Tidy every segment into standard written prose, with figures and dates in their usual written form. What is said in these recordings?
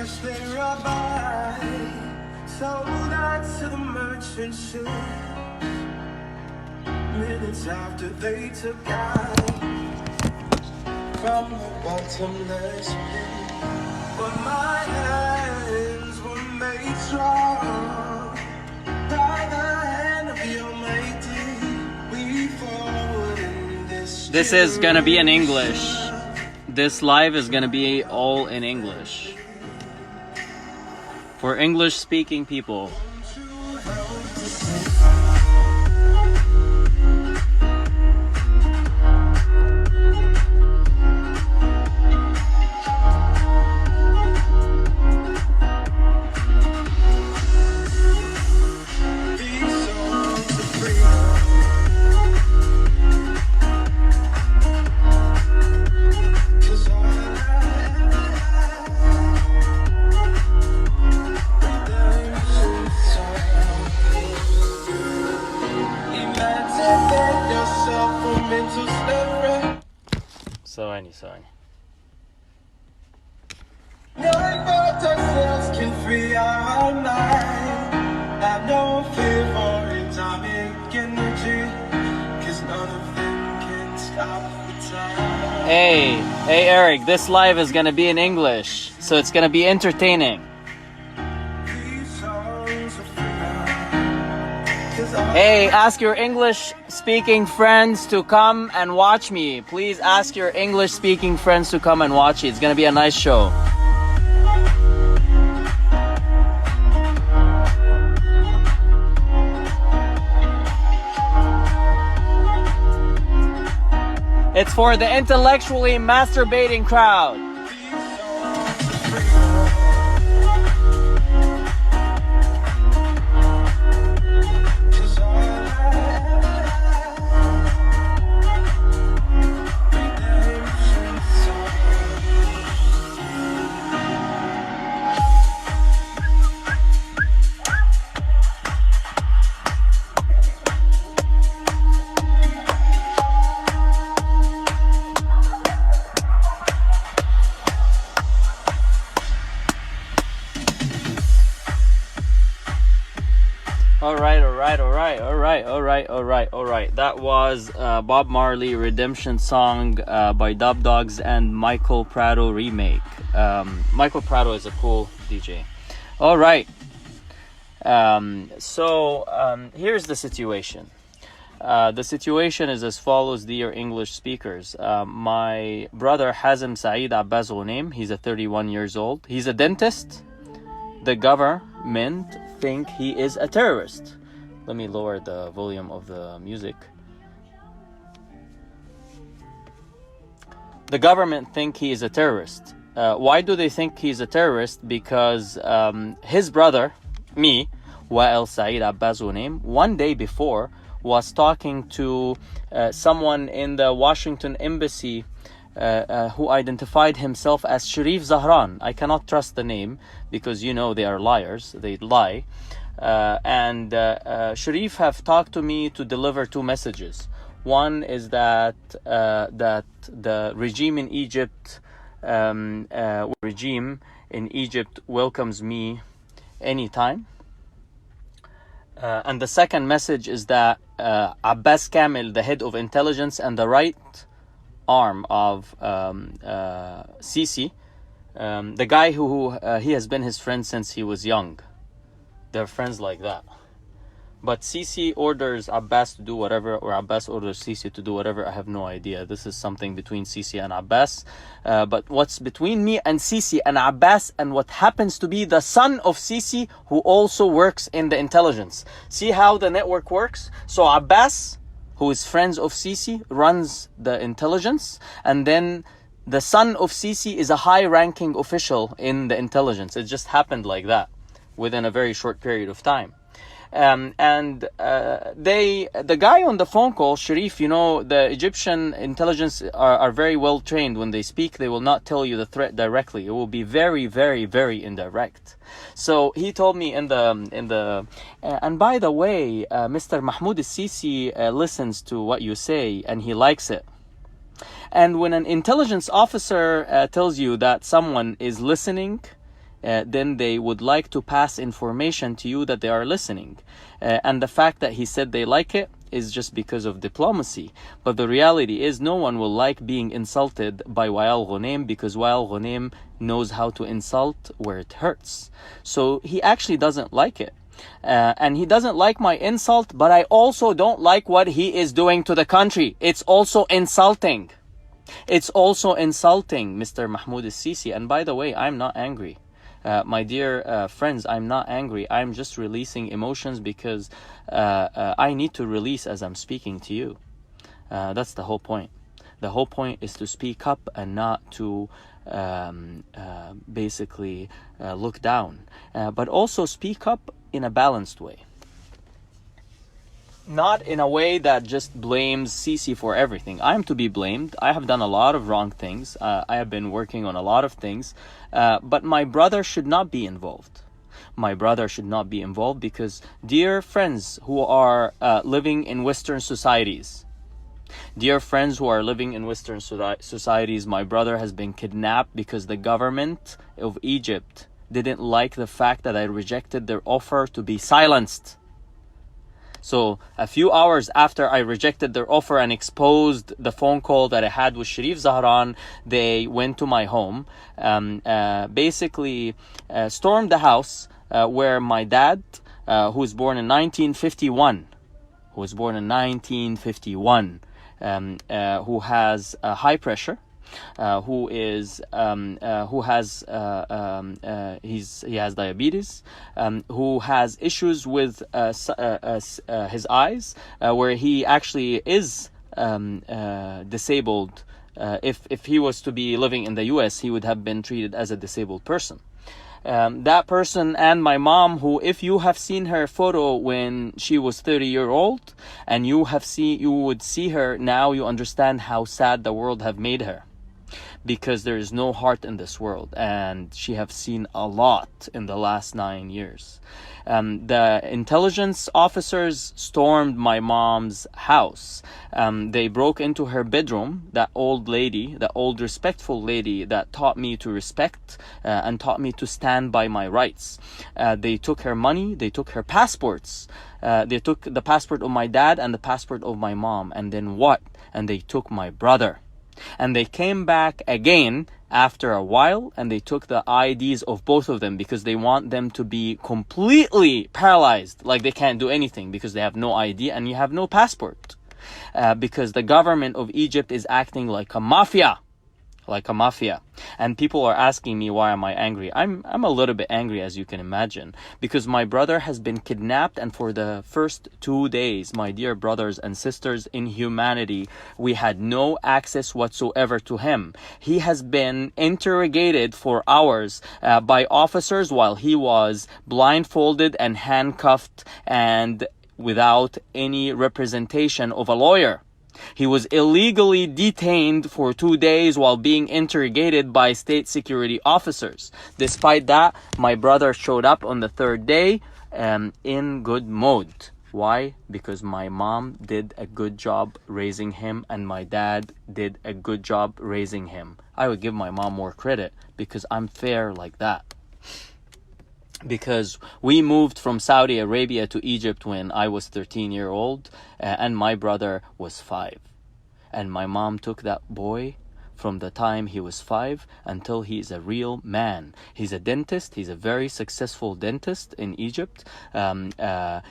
wish they were by. Sold out to the merchant ship. Minutes after they took out from the bottomless pit. But my hands were made strong by the hand of the Almighty. We forward in this is gonna be in English. This live is gonna be all in English. For English speaking people. ثواني Knowing that ourselves can free our mind. Have no fear for atomic energy, 'cause none of them can stop the time. Hey Eric, this live is gonna be in English, so it's gonna be entertaining. Hey, ask your English speaking friends to come and watch me. Please ask your English speaking friends to come and watch it. It's gonna be a nice show. It's for the intellectually masturbating crowd. All right. That was Bob Marley Redemption Song by Dub Dogs and Michael Prado remake. Michael Prado is a cool DJ. All right. Here's the situation. The situation is as follows, dear English speakers. My brother Hazem Saeed Abbas Ghanem, he's a 31 years old. He's a dentist. The government think he is a terrorist. Let me lower the volume of the music. The government think he is a terrorist. Why do they think he's a terrorist? Because his brother, me, Wa'il Saeed Abbas Ghanem, one day before was talking to someone in the Washington embassy who identified himself as Sharif Zahran. I cannot trust the name because you know they are liars. They lie. Sharif have talked to me to deliver two messages. One is that the regime in Egypt welcomes me anytime. And the second message is that Abbas Kamil, the head of intelligence and the right arm of Sisi, the guy who he has been his friend since he was young. They're friends like that. But Sisi orders Abbas to do whatever, or Abbas orders Sisi to do whatever. I have no idea. This is something between Sisi and Abbas. But what's between me and Sisi and Abbas, and what happens to be the son of Sisi, who also works in the intelligence. See how the network works? So Abbas, who is friends of Sisi, runs the intelligence, and then the son of Sisi is a high-ranking official in the intelligence. It just happened like that within a very short period of time. The guy on the phone call, Sharif, you know, the Egyptian intelligence are very well trained. When they speak, they will not tell you the threat directly. It will be very, very, very indirect. So he told me and by the way, Mr. Mahmoud al-Sisi listens to what you say and he likes it. And when an intelligence officer tells you that someone is listening then they would like to pass information to you that they are listening. And the fact that he said they like it is just because of diplomacy. But the reality is no one will like being insulted by Wa'il Ghanem, because Wa'il Ghanem knows how to insult where it hurts. So he actually doesn't like it. And he doesn't like my insult, but I also don't like what he is doing to the country. It's also insulting. It's also insulting, Mr. Mahmoud al-Sisi. And by the way, I'm not angry. My dear friends, I'm not angry. I'm just releasing emotions because I need to release as I'm speaking to you. That's the whole point. The whole point is to speak up and not to basically look down. But also speak up in a balanced way. Not in a way that just blames Sisi for everything. I am to be blamed. I have done a lot of wrong things. I have been working on a lot of things. But my brother should not be involved. My brother should not be involved because, dear friends who are living in Western societies, dear friends who are living in Western societies, my brother has been kidnapped because the government of Egypt didn't like the fact that I rejected their offer to be silenced. So a few hours after I rejected their offer and exposed the phone call that I had with Sharif Zahran, they went to my home, basically stormed the house where my dad, who was born in 1951, who has high pressure, he has diabetes, who has issues with his eyes, where he actually is disabled. If he was to be living in the US, he would have been treated as a disabled person. That person and my mom, who, if you have seen her photo when she was 30-year-old and you would see her now, you understand how sad the world have made her. Because there is no heart in this world, and she have seen a lot in the last 9 years. The intelligence officers stormed my mom's house. They broke into her bedroom. That old lady, the old respectful lady that taught me to respect and taught me to stand by my rights. They took her money. They took her passports. They took the passport of my dad and the passport of my mom. And then what? And they took my brother. And they came back again after a while, and they took the IDs of both of them because they want them to be completely paralyzed, like they can't do anything because they have no ID and you have no passport. Because the government of Egypt is acting like a mafia. And people are asking me, why am I angry? I'm a little bit angry, as you can imagine, because my brother has been kidnapped, and for the first 2 days, my dear brothers and sisters in humanity, we had no access whatsoever to him. He has been interrogated for hours by officers while he was blindfolded and handcuffed and without any representation of a lawyer. He was illegally detained for 2 days while being interrogated by state security officers. Despite that, my brother showed up on the third day in good mood. Why? Because my mom did a good job raising him and my dad did a good job raising him. I would give my mom more credit because I'm fair like that. Because we moved from Saudi Arabia to Egypt when I was 13-year-old and my brother was 5. And my mom took that boy from the time he was 5 until he is a real man. He's a dentist. He's a very successful dentist in Egypt. The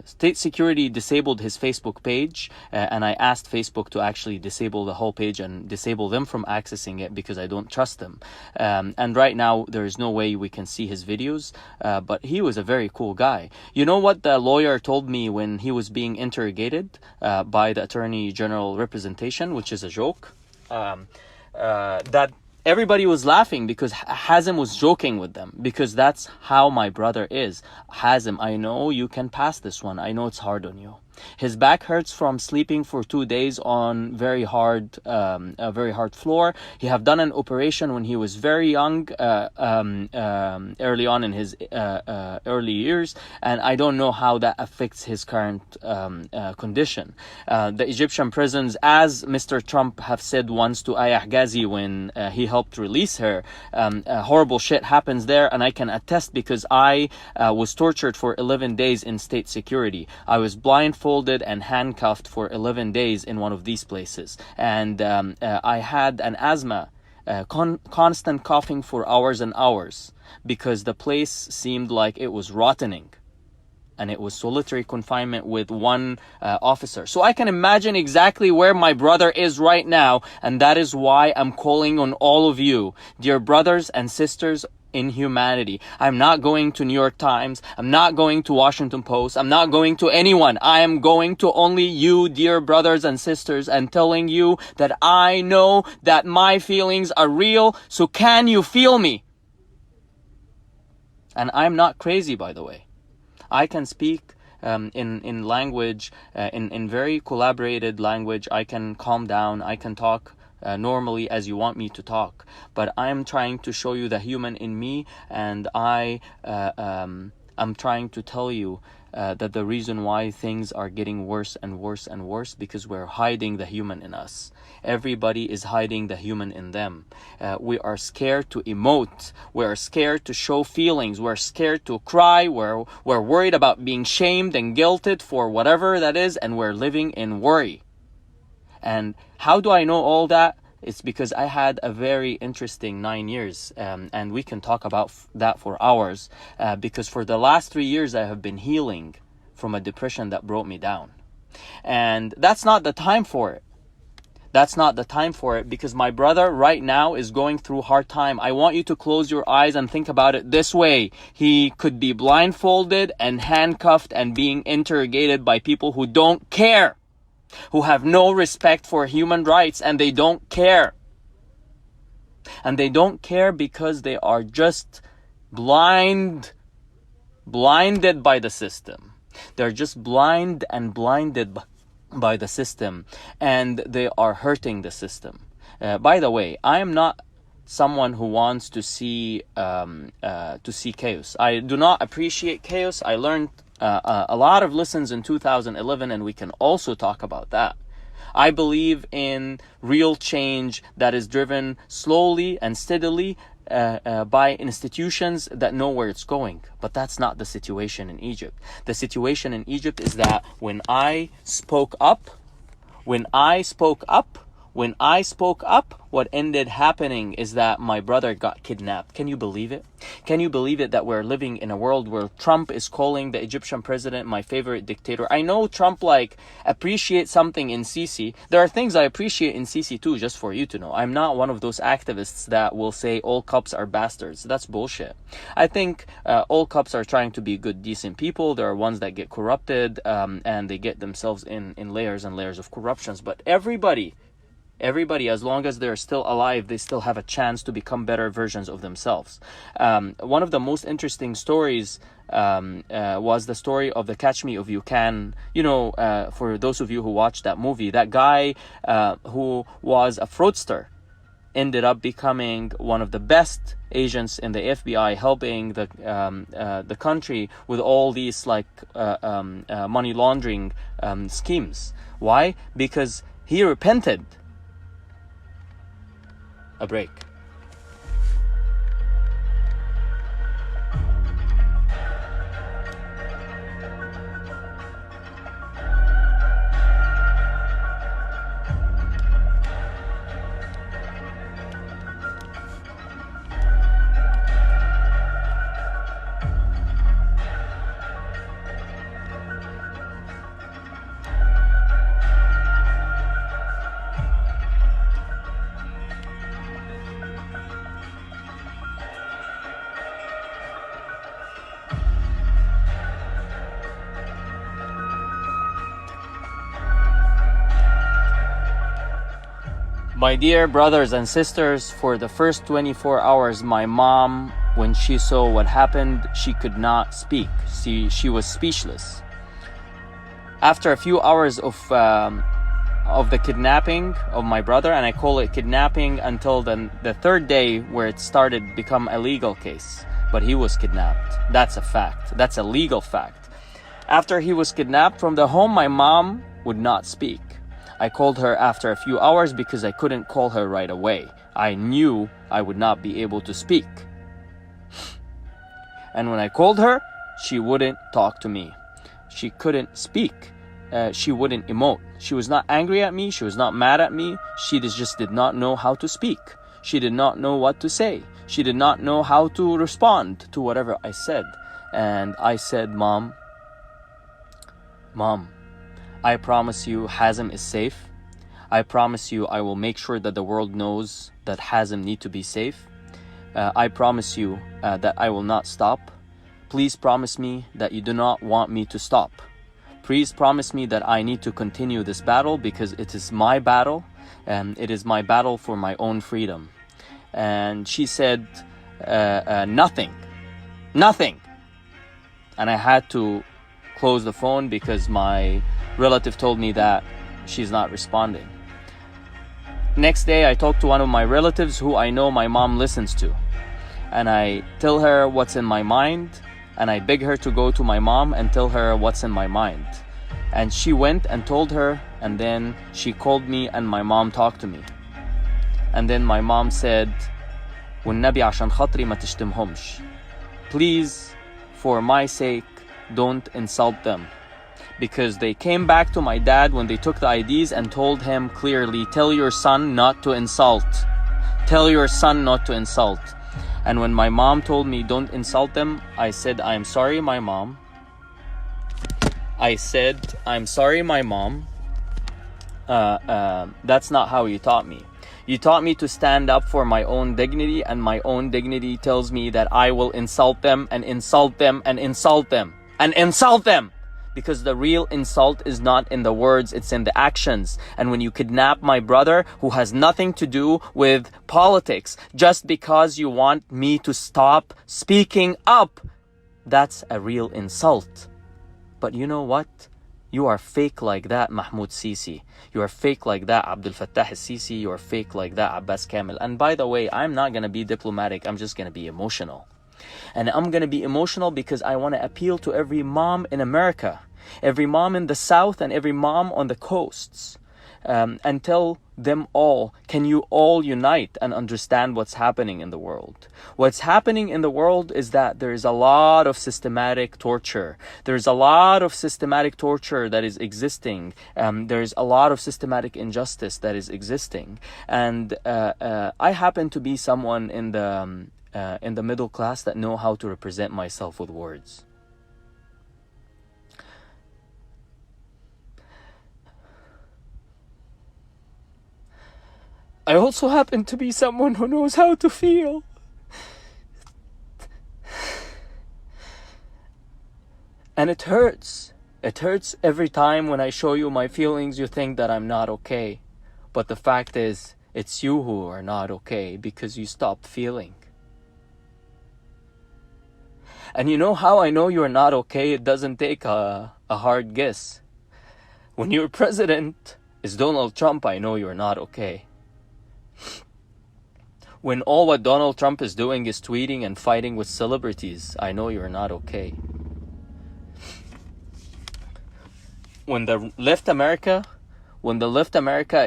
state security disabled his Facebook page, and I asked Facebook to actually disable the whole page and disable them from accessing it because I don't trust them. And right now, there is no way we can see his videos, but he was a very cool guy. You know what the lawyer told me when he was being interrogated by the Attorney General representation, which is a joke, that everybody was laughing because Hazem was joking with them, because that's how my brother is. Hazem, I know you can pass this one. I know it's hard on you. His back hurts from sleeping for 2 days on a very hard floor. He have done an operation when he was very young, early on in his early years, and I don't know how that affects his current condition. The Egyptian prisons, as Mr. Trump have said once to Ayah Ghazi when he helped release her, horrible shit happens there, and I can attest because I was tortured for 11 days in state security. I was blindfolded and handcuffed for 11 days in one of these places, and I had an asthma, constant coughing for hours and hours because the place seemed like it was rottening, and it was solitary confinement with one officer. So I can imagine exactly where my brother is right now, and that is why I'm calling on all of you, dear brothers and sisters in humanity. I'm not going to New York Times. I'm not going to Washington Post. I'm not going to anyone. I am going to only you, dear brothers and sisters, and telling you that I know that my feelings are real. So can you feel me? And I'm not crazy, by the way. I can speak in language, in very collaborated language. I can calm down. I can talk normally as you want me to talk, but I'm trying to show you the human in me, and I'm trying to tell you that the reason why things are getting worse and worse and worse because we're hiding the human in us. Everybody is hiding the human in them. We are scared to emote. We're scared to show feelings. We're scared to cry. We're worried about being shamed and guilted for whatever that is, and we're living in worry. And how do I know all that? It's because I had a very interesting 9 years, and we can talk about that for hours, because for the last 3 years I have been healing from a depression that brought me down. And that's not the time for it. That's not the time for it, because my brother right now is going through a hard time. I want you to close your eyes and think about it this way. He could be blindfolded and handcuffed and being interrogated by people who don't care, who have no respect for human rights, and they don't care. And they don't care because they are just blinded by the system. They're just blinded by the system, and they are hurting the system. By the way, I am not someone who wants to see chaos. I do not appreciate chaos. I learned a lot of lessons in 2011, and we can also talk about that. I believe in real change that is driven slowly and steadily by institutions that know where it's going. But that's not the situation in Egypt. The situation in Egypt is that when I spoke up, what ended happening is that my brother got kidnapped. Can you believe it? Can you believe it that we're living in a world where Trump is calling the Egyptian president my favorite dictator? I know Trump appreciates something in Sisi. There are things I appreciate in Sisi too, just for you to know. I'm not one of those activists that will say all cops are bastards. That's bullshit. I think all cops are trying to be good, decent people. There are ones that get corrupted, and they get themselves in layers and layers of corruptions. But everybody, as long as they're still alive, they still have a chance to become better versions of themselves. One of the most interesting stories was the story of the Catch Me If You Can. For those of you who watched that movie, that guy who was a fraudster ended up becoming one of the best agents in the FBI, helping the country with all these money laundering schemes. Why? Because he repented. A break. My dear brothers and sisters, for the first 24 hours, my mom, when she saw what happened, she could not speak. She was speechless. After a few hours of the kidnapping of my brother, and I call it kidnapping until the third day where it started to become a legal case. But he was kidnapped. That's a fact. That's a legal fact. After he was kidnapped from the home, my mom would not speak. I called her after a few hours because I couldn't call her right away. I knew I would not be able to speak. And when I called her, she wouldn't talk to me. She couldn't speak. She wouldn't emote. She was not angry at me. She was not mad at me. She just did not know how to speak. She did not know what to say. She did not know how to respond to whatever I said. And I said, Mom, I promise you Hazem is safe. I promise you I will make sure that the world knows that Hazem need to be safe. I promise you that I will not stop. Please promise me that you do not want me to stop. Please promise me that I need to continue this battle because it is my battle and it is my battle for my own freedom. And she said, nothing. And I had to close the phone because my relative told me that she's not responding. Next day, I talked to one of my relatives who I know my mom listens to. And I tell her what's in my mind. And I beg her to go to my mom and tell her what's in my mind. And she went and told her, and then she called me and my mom talked to me. And then my mom said, "والنبي عشان خاطري ما تشتمهمش. Please, for my sake, don't insult them." Because they came back to my dad when they took the IDs and told him clearly, tell your son not to insult. Tell your son not to insult. And when my mom told me don't insult them, I said, I'm sorry, my mom. I said, I'm sorry, my mom. That's not how you taught me. You taught me to stand up for my own dignity, and my own dignity tells me that I will insult them and insult them and insult them and insult them. Because the real insult is not in the words, it's in the actions. And when you kidnap my brother, who has nothing to do with politics, just because you want me to stop speaking up, that's a real insult. But you know what? You are fake like that, Mahmoud Sisi. You are fake like that, Abdel Fattah al-Sisi. You are fake like that, Abbas Kamel. And by the way, I'm not going to be diplomatic. I'm just going to be emotional. And I'm going to be emotional because I want to appeal to every mom in America, every mom in the South and every mom on the coasts, and tell them all, can you all unite and understand what's happening in the world? What's happening in the world is that there is a lot of systematic torture. There's a lot of systematic torture that is existing. There's a lot of systematic injustice that is existing. And I happen to be someone in the middle class that know how to represent myself with words. I also happen to be someone who knows how to feel. And it hurts. It hurts every time when I show you my feelings, you think that I'm not okay. But the fact is, it's you who are not okay because you stopped feeling. And you know how I know you're not okay? It doesn't take a hard guess. When your president is Donald Trump, I know you're not okay. When all what Donald Trump is doing is tweeting and fighting with celebrities, I know you're not okay. When the left America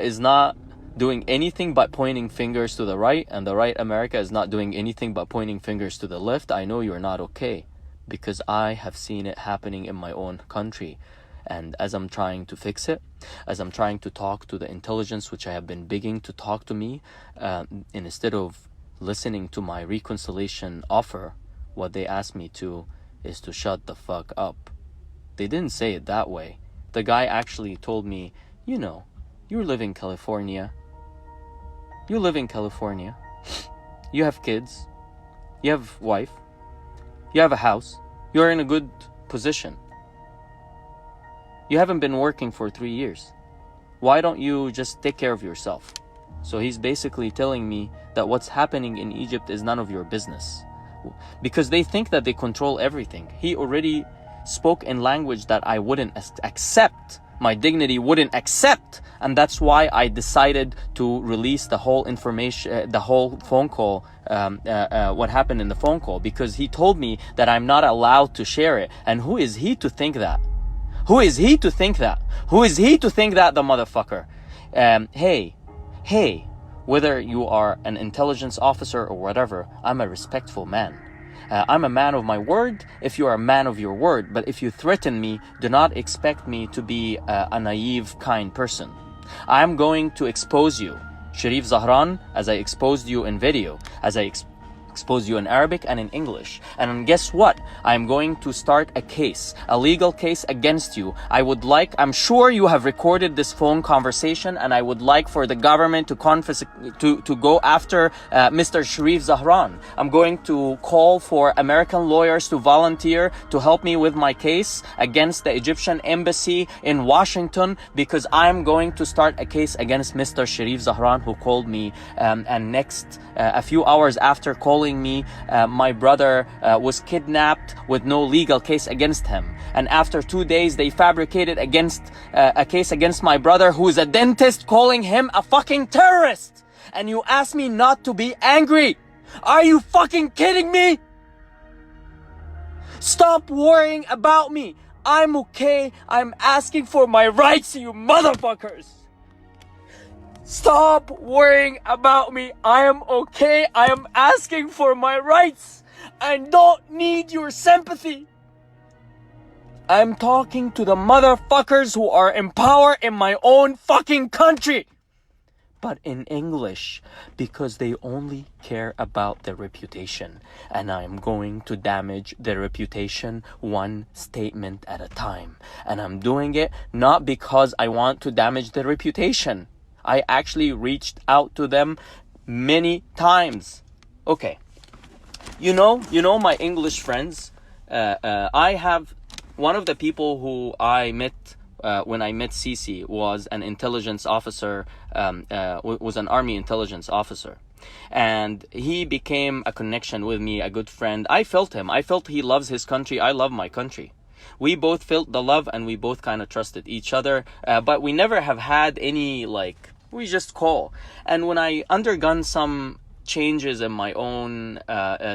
is not doing anything but pointing fingers to the right, and the right America is not doing anything but pointing fingers to the left, I know you're not okay. Because I have seen it happening in my own country. And as I'm trying to fix it, as I'm trying to talk to the intelligence which I have been begging to talk to me, and instead of listening to my reconciliation offer, what they asked me to is to shut the fuck up. They didn't say it that way. The guy actually told me, you know, you live in California. You live in California. You have kids. You have a wife. You have a house. You're in a good position. You haven't been working for 3 years. Why don't you just take care of yourself? So he's basically telling me that what's happening in Egypt is none of your business. Because they think that they control everything. He already spoke in language that I wouldn't accept, my dignity wouldn't accept, and that's why I decided to release the whole information, the whole phone call, what happened in the phone call, because he told me that I'm not allowed to share it. And who is he to think that? Who is he to think that? Who is he to think that, the motherfucker? Hey, whether you are an intelligence officer or whatever, I'm a respectful man. I'm a man of my word if you are a man of your word. But if you threaten me, do not expect me to be a naive, kind person. I'm going to expose you, Sharif Zahran, as I exposed you in video, as I exposed you in Arabic and in English. And guess what? I'm going to start a case, a legal case against you. I'm sure you have recorded this phone conversation, and I would like for the government to go after Mr. Sharif Zahran. I'm going to call for American lawyers to volunteer to help me with my case against the Egyptian embassy in Washington, because I'm going to start a case against Mr. Sharif Zahran, who called me, and next, a few hours after calling me, my brother was kidnapped with no legal case against him. And after 2 days, they fabricated a case against my brother, who is a dentist, calling him a fucking terrorist. And you ask me not to be angry? Are you fucking kidding me? Stop worrying about me. I'm okay. I'm asking for my rights, you motherfuckers. Stop worrying about me. I am okay. I am asking for my rights. I don't need your sympathy. I'm talking to the motherfuckers who are in power in my own fucking country. But in English, because they only care about their reputation. And I'm going to damage their reputation one statement at a time. And I'm doing it not because I want to damage their reputation. I actually reached out to them many times. Okay. You know my English friends. I have one of the people who I met when I met Sisi was an intelligence officer, was an army intelligence officer. And he became a connection with me, a good friend. I felt him. I felt he loves his country. I love my country. We both felt the love, and we both kind of trusted each other. But we never have had any, we just call. And when I undergone some changes in my own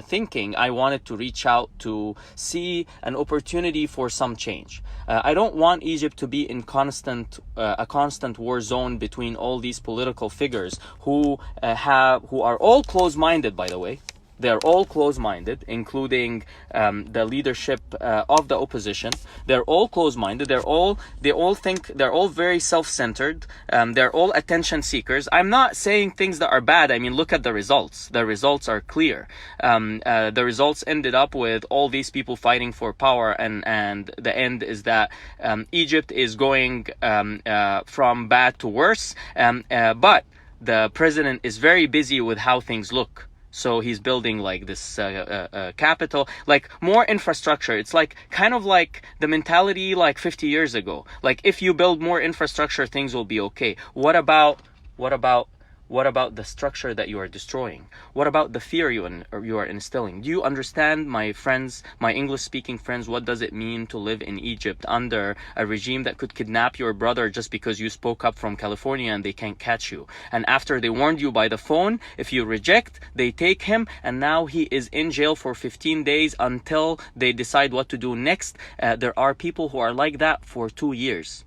thinking, I wanted to reach out to see an opportunity for some change. I don't want Egypt to be in a constant war zone between all these political figures who are all close-minded, by the way. They're all close-minded, including the leadership of the opposition. They're all close-minded. They all think they're all very self-centered. They're all attention seekers. I'm not saying things that are bad. I mean, look at the results. The results are clear. The results ended up with all these people fighting for power, and the end is that Egypt is going from bad to worse. But the president is very busy with how things look. So he's building this capital, more infrastructure. It's kind of like the mentality 50 years ago. If you build more infrastructure, things will be okay. What about the structure that you are destroying? What about the fear you are instilling? Do you understand, my friends, my English-speaking friends, what does it mean to live in Egypt under a regime that could kidnap your brother just because you spoke up from California and they can't catch you? And after they warned you by the phone, if you reject, they take him, and now he is in jail for 15 days until they decide what to do next. There are people who are like that for 2 years.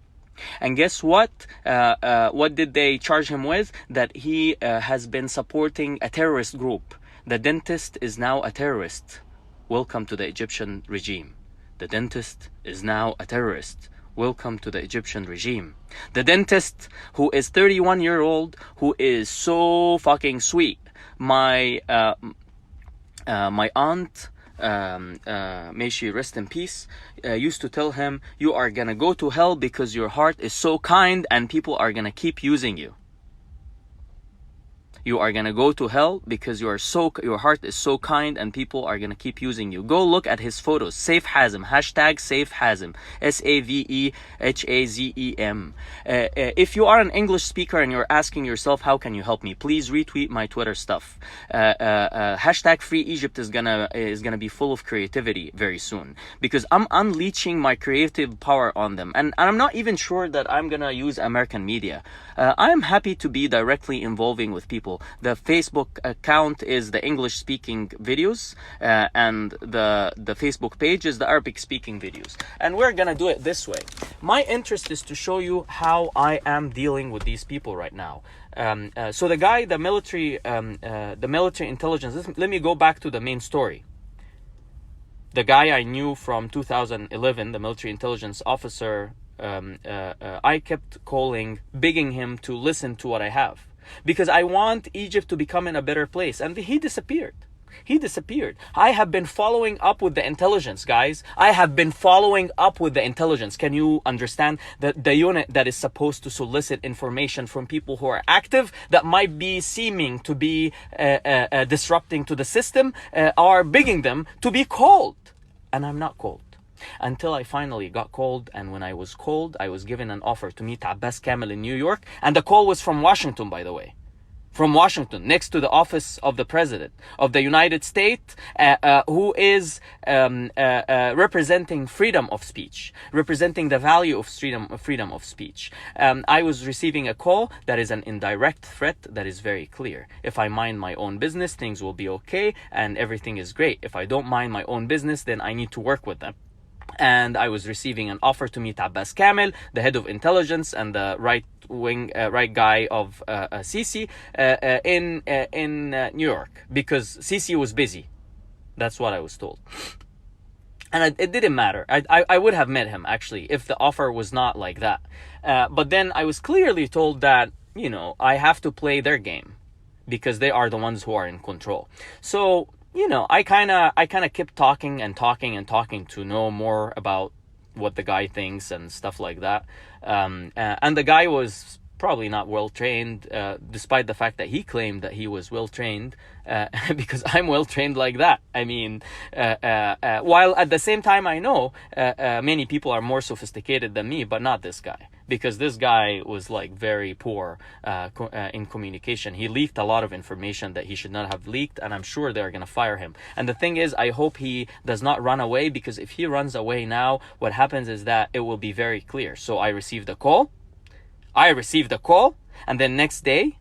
And guess what? What did they charge him with? That he has been supporting a terrorist group. The dentist is now a terrorist. Welcome to the Egyptian regime. The dentist is now a terrorist. Welcome to the Egyptian regime. The dentist, who is 31-year-old, who is so fucking sweet. My aunt, may she rest in peace, used to tell him, you are gonna go to hell because your heart is so kind and people are gonna keep using you. You are gonna go to hell because your heart is so kind and people are gonna keep using you. Go look at his photos. Save Hazem. Hashtag Save Hazem. SAVEHAZEM. If you are an English speaker and you're asking yourself, how can you help me? Please retweet my Twitter stuff. Hashtag Free Egypt is gonna be full of creativity very soon, because I'm unleashing my creative power on them, and I'm not even sure that I'm gonna use American media. I'm happy to be directly involving with people. The Facebook account is the English speaking videos, and the Facebook page is the Arabic speaking videos, and we're gonna do it this way. My interest is to show you how I am dealing with these people right now. So the guy, the military intelligence, let me go back to the main story. The guy I knew from 2011, the military intelligence officer, I kept calling, begging him to listen to what I have, because I want Egypt to become in a better place. And he disappeared. He disappeared. I have been following up with the intelligence, guys. I have been following up with the intelligence. Can you understand that the unit that is supposed to solicit information from people who are active, that might be seeming to be disrupting to the system, are begging them to be called? And I'm not called. Until I finally got called, and when I was called, I was given an offer to meet Abbas Kamel in New York, and the call was from Washington, by the way. From Washington, next to the office of the President of the United States, who is representing freedom of speech, representing the value of freedom of speech. I was receiving a call that is an indirect threat that is very clear. If I mind my own business, things will be okay, and everything is great. If I don't mind my own business, then I need to work with them. And I was receiving an offer to meet Abbas Kamel, the head of intelligence and the right guy of Sisi, in New York, because Sisi was busy. That's what I was told. And it didn't matter. I would have met him, actually, if the offer was not like that. But then I was clearly told that, you know, I have to play their game, because they are the ones who are in control. So, you know, I kind of kept talking to know more about what the guy thinks and stuff like that. And the guy was probably not well trained, despite the fact that he claimed that he was well trained, because I'm well trained like that. I mean, while at the same time I know many people are more sophisticated than me, but not this guy. Because this guy was like very poor in communication. He leaked a lot of information that he should not have leaked, and I'm sure they're going to fire him. And the thing is, I hope he does not run away, because if he runs away now, what happens is that it will be very clear. So I received a call. And then next day,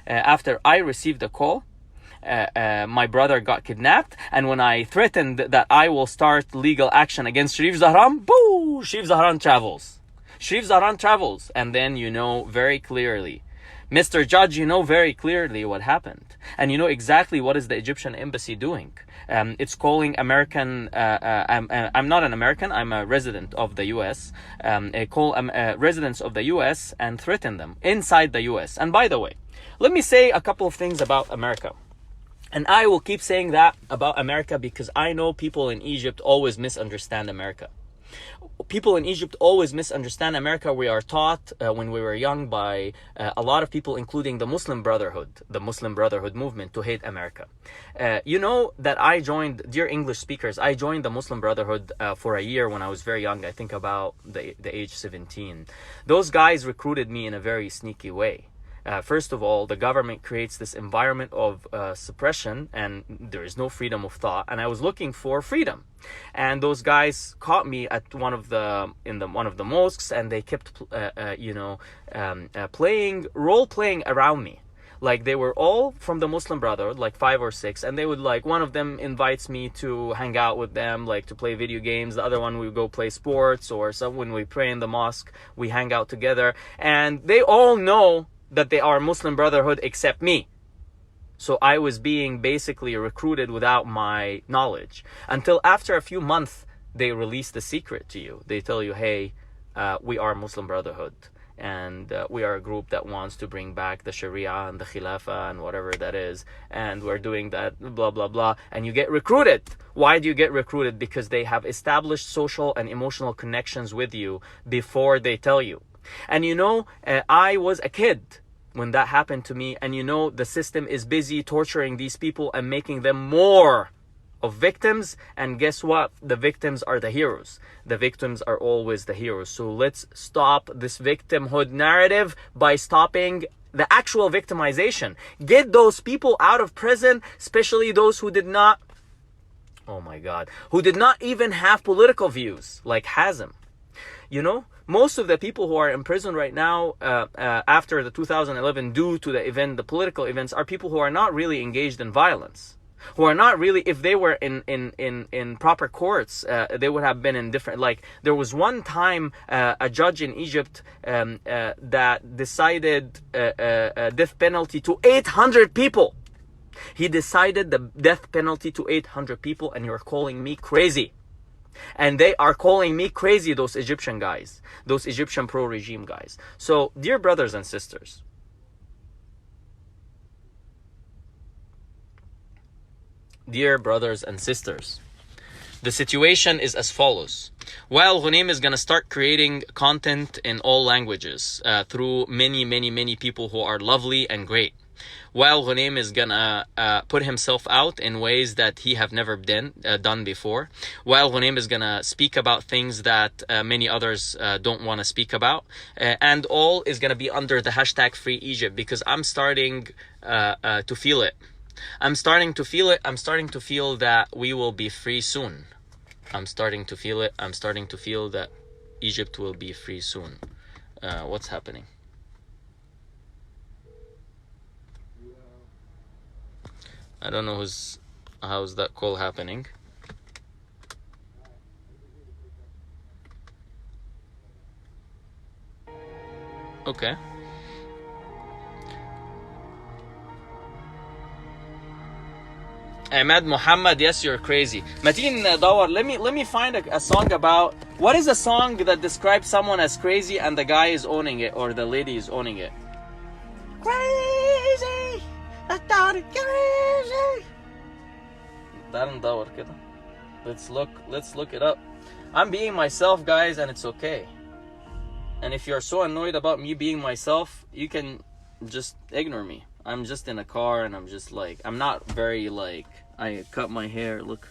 after I received the call, my brother got kidnapped, and when I threatened that I will start legal action against Sharif Zahran, boo! Sharif Zahran travels. And then you know very clearly, Mr. Judge, you know very clearly what happened. And you know exactly what is the Egyptian embassy doing. It's calling American, I'm not an American, I'm a resident of the US. Call residents of the US and threaten them inside the US. And by the way, let me say a couple of things about America. And I will keep saying that about America, because I know people in Egypt always misunderstand America. People in Egypt always misunderstand America. We are taught when we were young by a lot of people, including the Muslim Brotherhood movement, to hate America. You know that I joined, dear English speakers, I joined the Muslim Brotherhood for a year when I was very young, I think about the age 17. Those guys recruited me in a very sneaky way. First of all, the government creates this environment of suppression, and there is no freedom of thought. And I was looking for freedom, and those guys caught me at one of the mosques, and they kept role playing around me. Like, they were all from the Muslim Brotherhood, like 5 or 6, and they would, like, one of them invites me to hang out with them, like to play video games. The other one, we would go play sports, or some, when we pray in the mosque, we hang out together. And they all know that they are Muslim Brotherhood except me. So I was being basically recruited without my knowledge, until after a few months they release the secret to you. They tell you, hey, we are Muslim Brotherhood, and we are a group that wants to bring back the Sharia and the Khilafah and whatever that is, and we're doing that, blah blah blah. And you get recruited. Why do you get recruited? Because they have established social and emotional connections with you before they tell you. And you know, I was a kid when that happened to me, and you know the system is busy torturing these people and making them more of victims, and guess what? The victims are the heroes. The victims are always the heroes. So let's stop this victimhood narrative by stopping the actual victimization. Get those people out of prison, especially those who did not, oh my God, who did not even have political views, like Hazem. You know, most of the people who are in prison right now after the 2011 due to the political events, are people who are not really engaged in violence, who are not really, if they were in proper courts, they would have been in different, like there was one time a judge in Egypt that decided a death penalty to 800 people. He decided the death penalty to 800 people, and you're calling me crazy. And they are calling me crazy, those Egyptian guys, those Egyptian pro-regime guys. So, dear brothers and sisters, the situation is as follows. While غنيم is going to start creating content in all languages through many people who are lovely and great. While غنيم is gonna put himself out in ways that he have never done before. While غنيم is gonna speak about things that many others don't want to speak about. And all is gonna be under the hashtag Free Egypt, because I'm starting to feel it. I'm starting to feel that we will be free soon. I'm starting to feel it. I'm starting to feel that Egypt will be free soon. What's happening? I don't know how's that call happening. Okay. Ahmed Muhammad, yes, you're crazy. Mateen Dawar, let me find a song about, what is a song that describes someone as crazy and the guy is owning it, or the lady is owning it? Crazy! I thought it crazy. تعال ندور كده. Let's look it up. I'm being myself, guys, and it's okay. And if you're so annoyed about me being myself, you can just ignore me. I'm just in a car and I'm just like, I'm not very like, I cut my hair, look.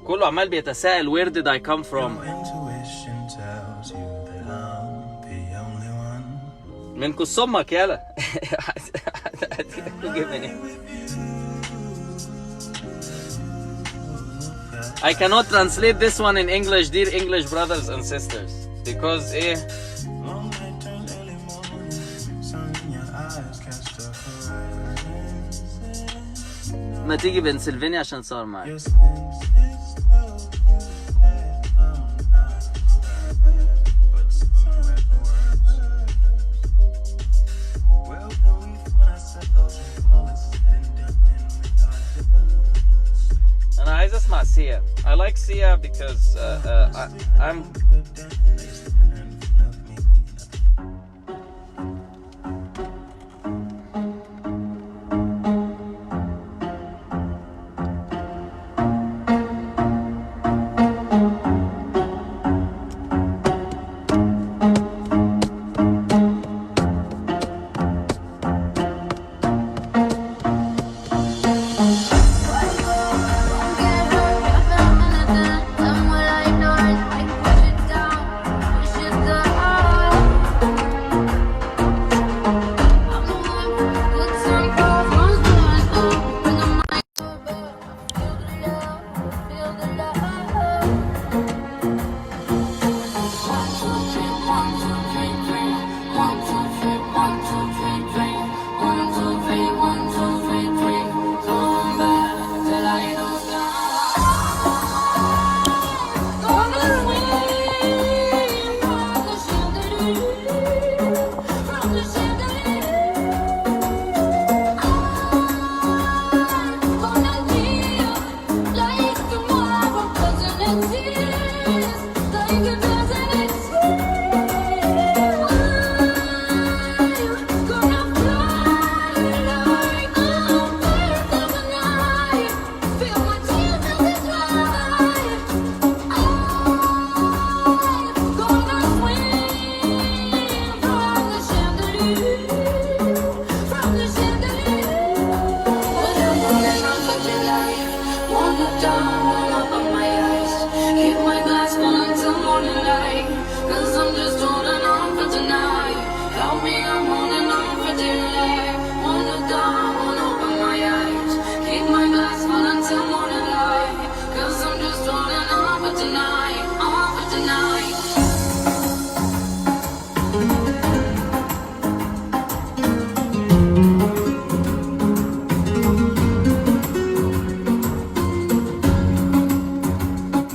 كله عمال بيتساءل where did I come from. من كسمك يلا. I cannot translate this one in English, dear English brothers and sisters, because ما تيجي بنسلفانيا عشان تصور معي. أنا عايز أسمع سيا. I like Sia because I'm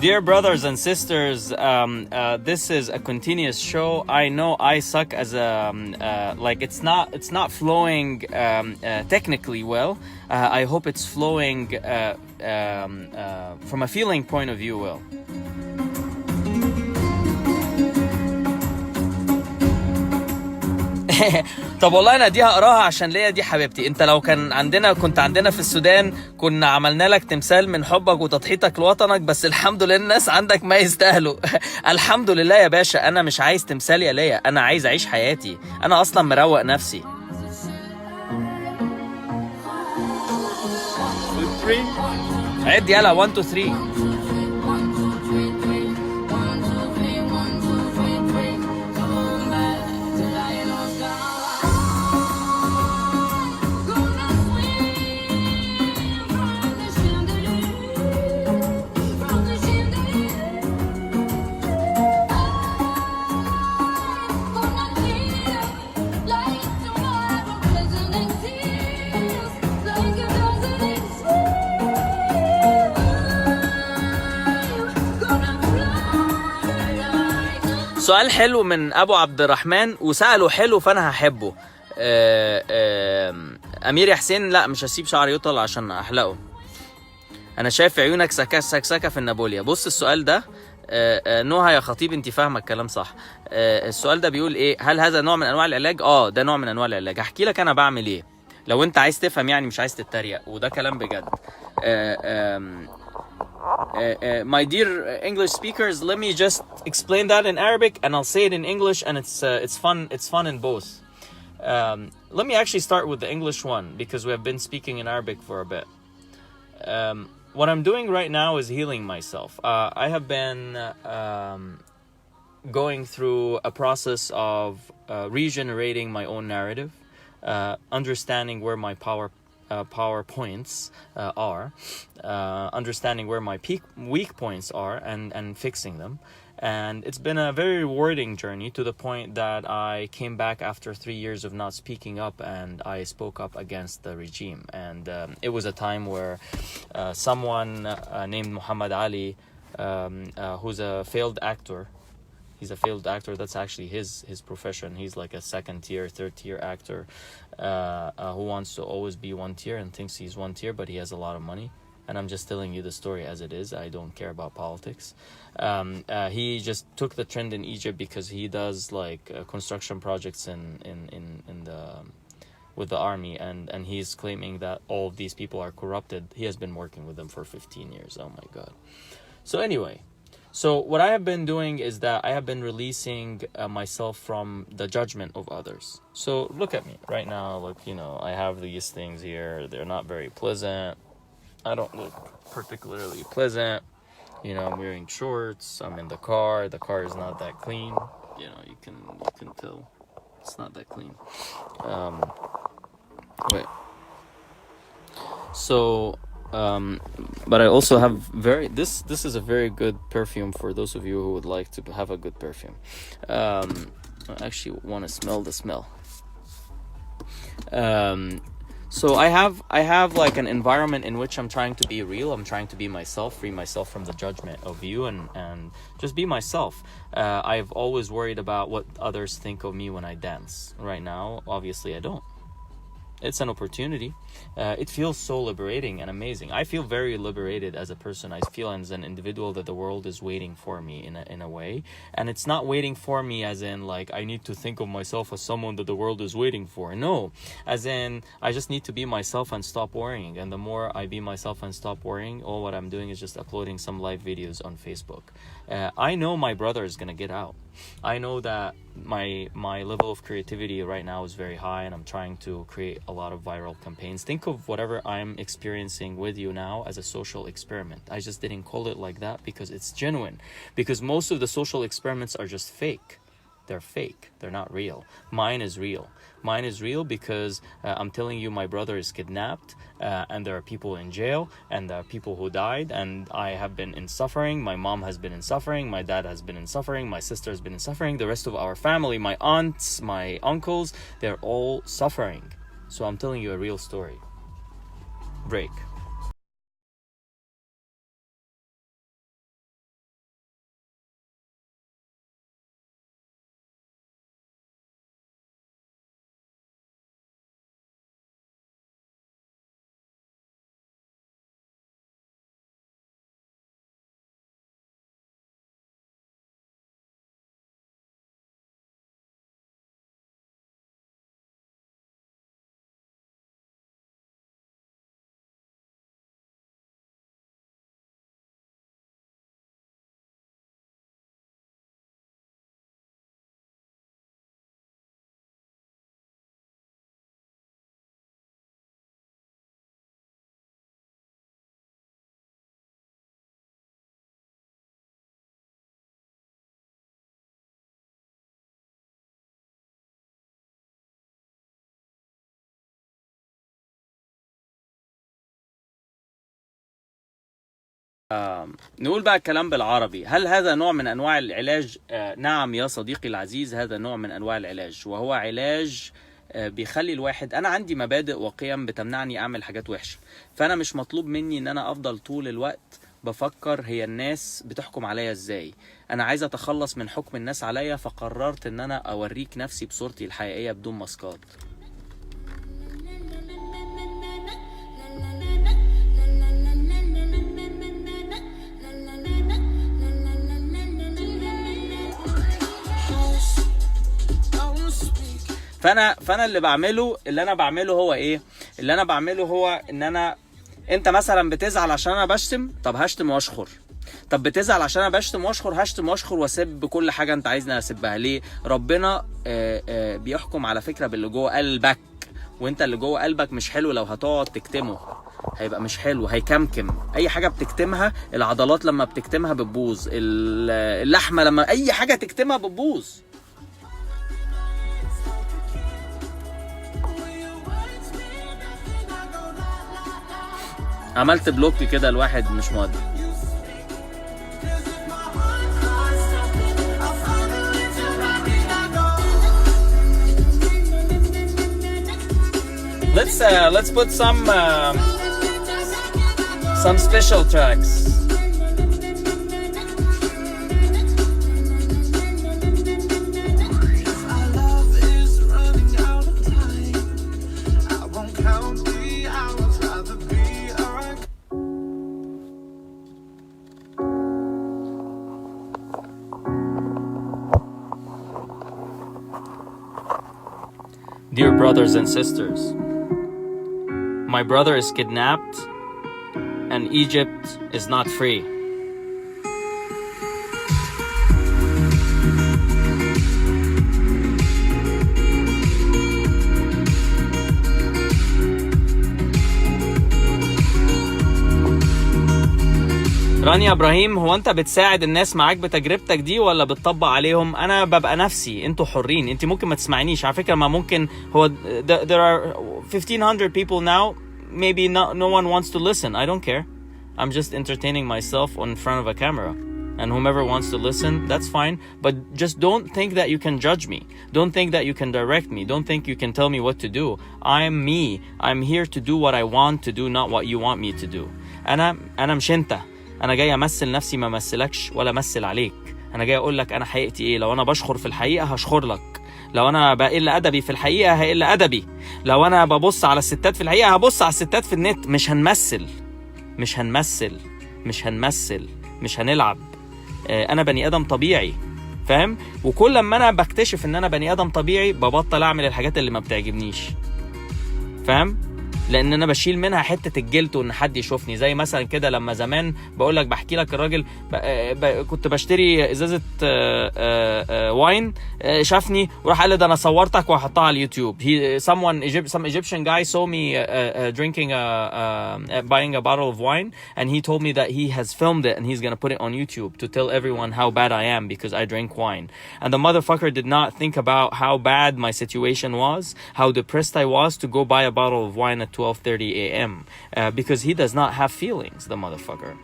Dear brothers and sisters, this is a continuous show. I know I suck as a like it's not flowing technically well. I hope it's flowing from a feeling point of view well. طب والله انا دي هقراها عشان ليا دي حبيبتي. انت لو كنت عندنا في السودان كنا عملنا لك تمثال من حبك وتضحيتك لوطنك، بس الحمد لله الناس عندك ما يستاهلوا. الحمد لله يا باشا، انا مش عايز تمثال يا ليا، انا عايز اعيش حياتي، انا اصلا مروق نفسي. عد يلا 1 2 3. سؤال حلو من ابو عبد الرحمن وسأله حلو فانا هحبه. امير يا حسين، لا مش هسيب شعري يطول عشان احلقه. انا شايف عيونك سكسكه في النابوليا. بص السؤال ده نهى يا خطيب، انت فاهمه الكلام صح. السؤال ده بيقول ايه؟ هل هذا نوع من انواع العلاج؟ ده نوع من انواع العلاج. هحكي لك انا بعمل ايه لو انت عايز تفهم، يعني مش عايز تتريق، وده كلام بجد. My dear English speakers, let me just explain that in Arabic and I'll say it in English, and it's fun in both. Let me actually start with the English one because we have been speaking in Arabic for a bit. What I'm doing right now is healing myself. I have been going through a process of regenerating my own narrative, understanding where my power points are, understanding where my weak points are, and fixing them. And it's been a very rewarding journey, to the point that I came back after 3 years of not speaking up, and I spoke up against the regime. And it was a time where someone named Muhammad Ali, who's a failed actor, he's a failed actor, that's actually his profession. He's like a second tier, third tier actor who wants to always be one tier and thinks he's one tier, but he has a lot of money. And I'm just telling you the story as it is. I don't care about politics. He just took the trend in Egypt because he does like construction projects in the with the army, and he's claiming that all of these people are corrupted. He has been working with them for 15 years. Oh my god. So anyway, so what I have been doing is that I have been releasing myself from the judgment of others. So look at me right now. Look, I have these things here. They're not very pleasant. I don't look particularly pleasant. I'm wearing shorts. I'm in the car. The car is not that clean. You can tell it's not that clean. Wait. So, but I also have this is a very good perfume for those of you who would like to have a good perfume. I actually want to smell the smell. So I have like an environment in which I'm trying to be real. I'm trying to be myself, free myself from the judgment of you, and just be myself. I've always worried about what others think of me when I dance. Right now, obviously I don't. it's an opportunity. It feels so liberating and amazing. I feel very liberated as a person. I feel as an individual that the world is waiting for me in a way, and it's not waiting for me as in like I need to think of myself as someone that the world is waiting for. No, as in I just need to be myself and stop worrying. And the more I be myself and stop worrying, all what I'm doing is just uploading some live videos on Facebook. I know my brother is gonna get out. I know that my level of creativity right now is very high, and I'm trying to create a lot of viral campaigns. Think of whatever I'm experiencing with you now as a social experiment. I just didn't call it like that because it's genuine. Because most of the social experiments are just fake. They're fake. They're not real. Mine is real. Mine is real because I'm telling you my brother is kidnapped, and there are people in jail, and there are people who died, and I have been in suffering. My mom has been in suffering. My dad has been in suffering. My sister has been in suffering. The rest of our family, my aunts, my uncles, they're all suffering. So I'm telling you a real story. Break. نقول بقى الكلام بالعربي. هل هذا نوع من أنواع العلاج؟ نعم يا صديقي العزيز، هذا نوع من أنواع العلاج، وهو علاج بيخلي الواحد. أنا عندي مبادئ وقيم بتمنعني أعمل حاجات وحشة، فأنا مش مطلوب مني إن أنا أفضل طول الوقت بفكر هي الناس بتحكم عليا إزاي. أنا عايز أتخلص من حكم الناس عليا، فقررت إن أنا أوريك نفسي بصورتي الحقيقية بدون ماسكات. فانا اللي انا بعمله هو ايه؟ اللي انا بعمله هو ان انت مثلا بتزعل عشان انا بشتم، طب هشتم واشخر. طب بتزعل عشان انا بشتم واشخر، هشتم واشخر واسب كل حاجه انت عايزني اسبها. ليه؟ ربنا بيحكم على فكره باللي جوه قلبك، وانت اللي جوه قلبك مش حلو. لو هتقعد تكتمه هيبقى مش حلو، هيكمكم. اي حاجه بتكتمها، العضلات لما بتكتمها بتبوظ، اللحمه لما اي حاجه تكتمها بتبوظ. عملت بلوك كده الواحد مش مؤدب. Let's put some special tracks. Dear brothers and sisters, my brother is kidnapped and Egypt is not free. رانيا ابراهيم، هو انت بتساعد الناس معاك بتجربتك دي ولا بتطبق عليهم؟ انا ببقى نفسي، انتوا حرين. انت ممكن ما تسمعنيش على فكره، ما ممكن هو there are 1500 people now, maybe no one wants to listen. I don't care. I'm just entertaining myself in front of a camera, and whomever wants to listen, that's fine. But just don't think that you can judge me. Don't think that you can direct me. Don't think you can tell me what to do. I'm me. I'm here to do what I want to do, not what you want me to do. انا مش انت. انا جاي امثل نفسي، ما امثلكش ولا امثل عليك. انا جاي اقول لك انا حقيقتي ايه. لو انا بشخر في الحقيقه هشخر لك، لو انا بقل ادبي في الحقيقه هقل ادبي، لو انا ببص على الستات في الحقيقه هبص على الستات في النت. مش هنمثل، مش هنمثل، مش هنمثل، مش هنلعب. انا بني ادم طبيعي، فاهم؟ وكل لما انا بكتشف ان انا بني ادم طبيعي ببطل اعمل الحاجات اللي ما بتعجبنيش، فاهم؟ لان انا بشيل منها حته الجلد وان حد يشوفني. زي مثلا كده لما زمان بقول لك، بحكي لك الراجل كنت بشتري ازازه واين، شافني وراح قال لي ده انا صورتك وهحطها على اليوتيوب. some Egyptian guy saw me drinking buying a bottle of wine, and he told me that he has filmed it and he's gonna put it on YouTube to tell everyone how bad I am because I drink wine. And the motherfucker did not think about how bad my situation was, how depressed I was to go buy a bottle of wine at 12:30 a.m. Because he does not have feelings, the motherfucker.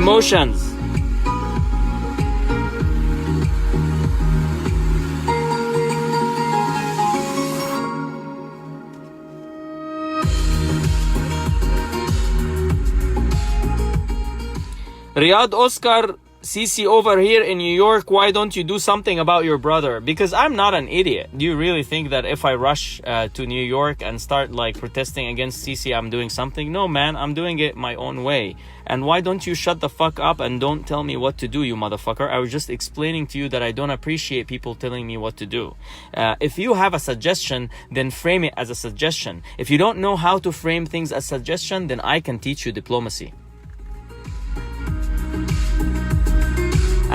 Emotions. Riyadh Oscar, CC over here in New York, why don't you do something about your brother? Because I'm not an idiot. Do you really think that if I rush to New York and start like protesting against CC, I'm doing something? No, man, I'm doing it my own way. And why don't you shut the fuck up and don't tell me what to do, you motherfucker? I was just explaining to you that I don't appreciate people telling me what to do. If you have a suggestion, then frame it as a suggestion. If you don't know how to frame things as suggestion, then I can teach you diplomacy.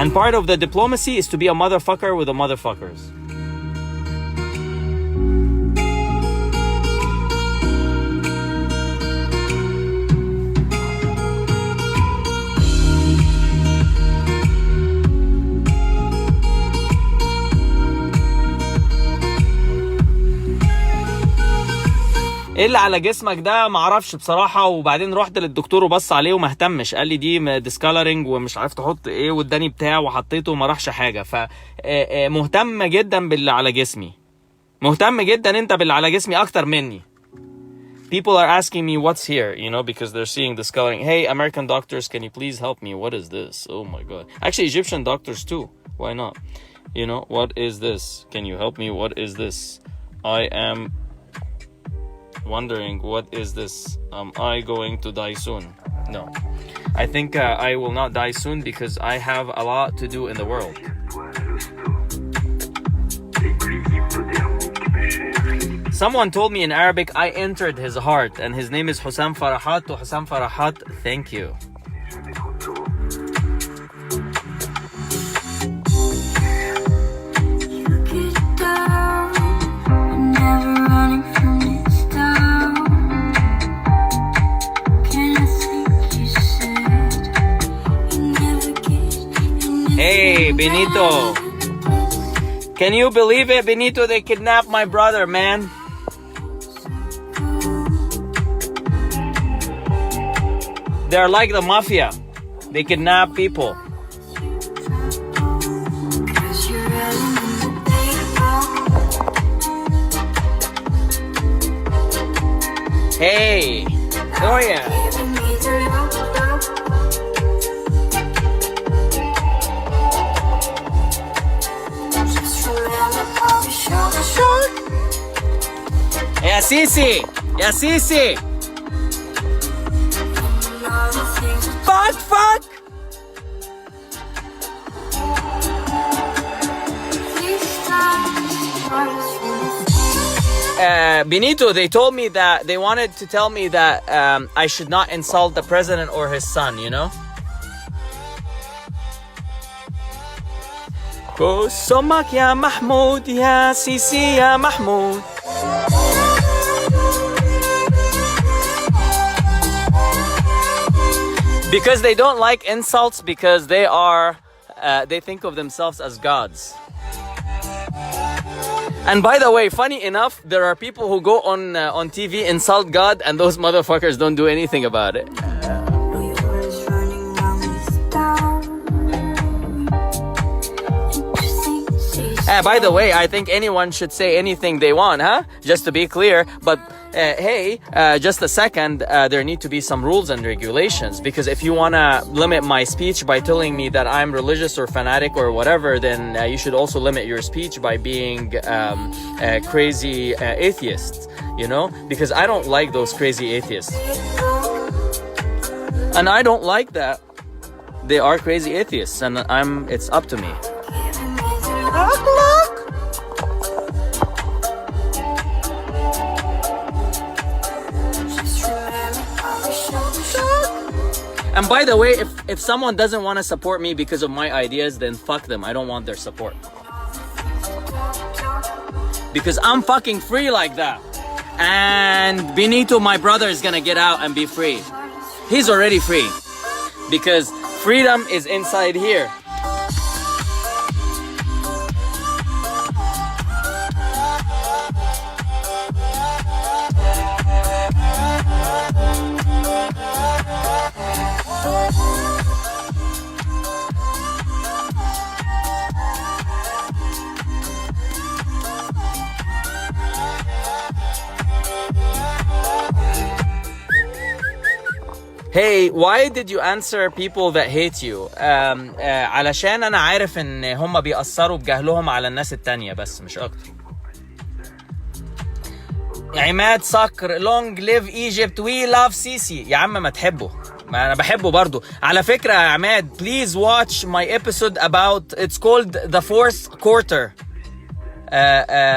And part of the diplomacy is to be a motherfucker with the motherfuckers. ايه اللي على جسمك ده؟ معرفش بصراحه. وبعدين رحت للدكتور وبص عليه وما اهتمش، قال لي دي ديسكالرنج ومش عارف تحط ايه، واداني بتاع وحطيته وما راحش حاجه. ف مهتم جدا باللي على جسمي، مهتم جدا انت باللي على جسمي اكتر مني. People are asking me what's here, you know, because they're seeing discoloring. Hey, American doctors, can you please help me? What is this? Oh my god. Actually, Egyptian doctors too. Why not? You know, what is this? Can you help me? What is this? I am wondering, what is this? Am I going to die soon? No. I think I will not die soon because I have a lot to do in the world. Someone told me in Arabic I entered his heart, and his name is Hussam Farahat. To Hussam Farahat, thank you. Hey, Benito. Can you believe it, Benito? They kidnapped my brother, man. They're like the mafia. They kidnap people. Hey. Oh, yeah. يا سيسي يا سيسي fuck fuck. Benito, they told me that they wanted to tell me that I should not insult the president or his son, you know. كوسمك يا محمود يا سيسي يا محمود. Because they don't like insults, because they think of themselves as gods. And by the way, funny enough, there are people who go on TV, insult God, and those motherfuckers don't do anything about it. By the way, I think anyone should say anything they want, huh? Just to be clear. But hey, just a second, there need to be some rules and regulations. Because if you want to limit my speech by telling me that I'm religious or fanatic or whatever, then you should also limit your speech by being crazy atheists, you know? Because I don't like those crazy atheists. And I don't like that they are crazy atheists, and it's up to me. And by the way, if someone doesn't want to support me because of my ideas, then fuck them. I don't want their support. Because I'm fucking free like that. And Benito, my brother, is gonna get out and be free. He's already free. Because freedom is inside here. Hey, why did you answer people that hate you? علشان أنا عارف إن هم بيأثروا بجهلهم على الناس التانية بس مش أكتر. عماد صقر long live Egypt we love Sisi. يا عم ما تحبه. ما أنا بحبه برضو. على فكرة يا عماد, please watch my episode about, it's called the fourth quarter.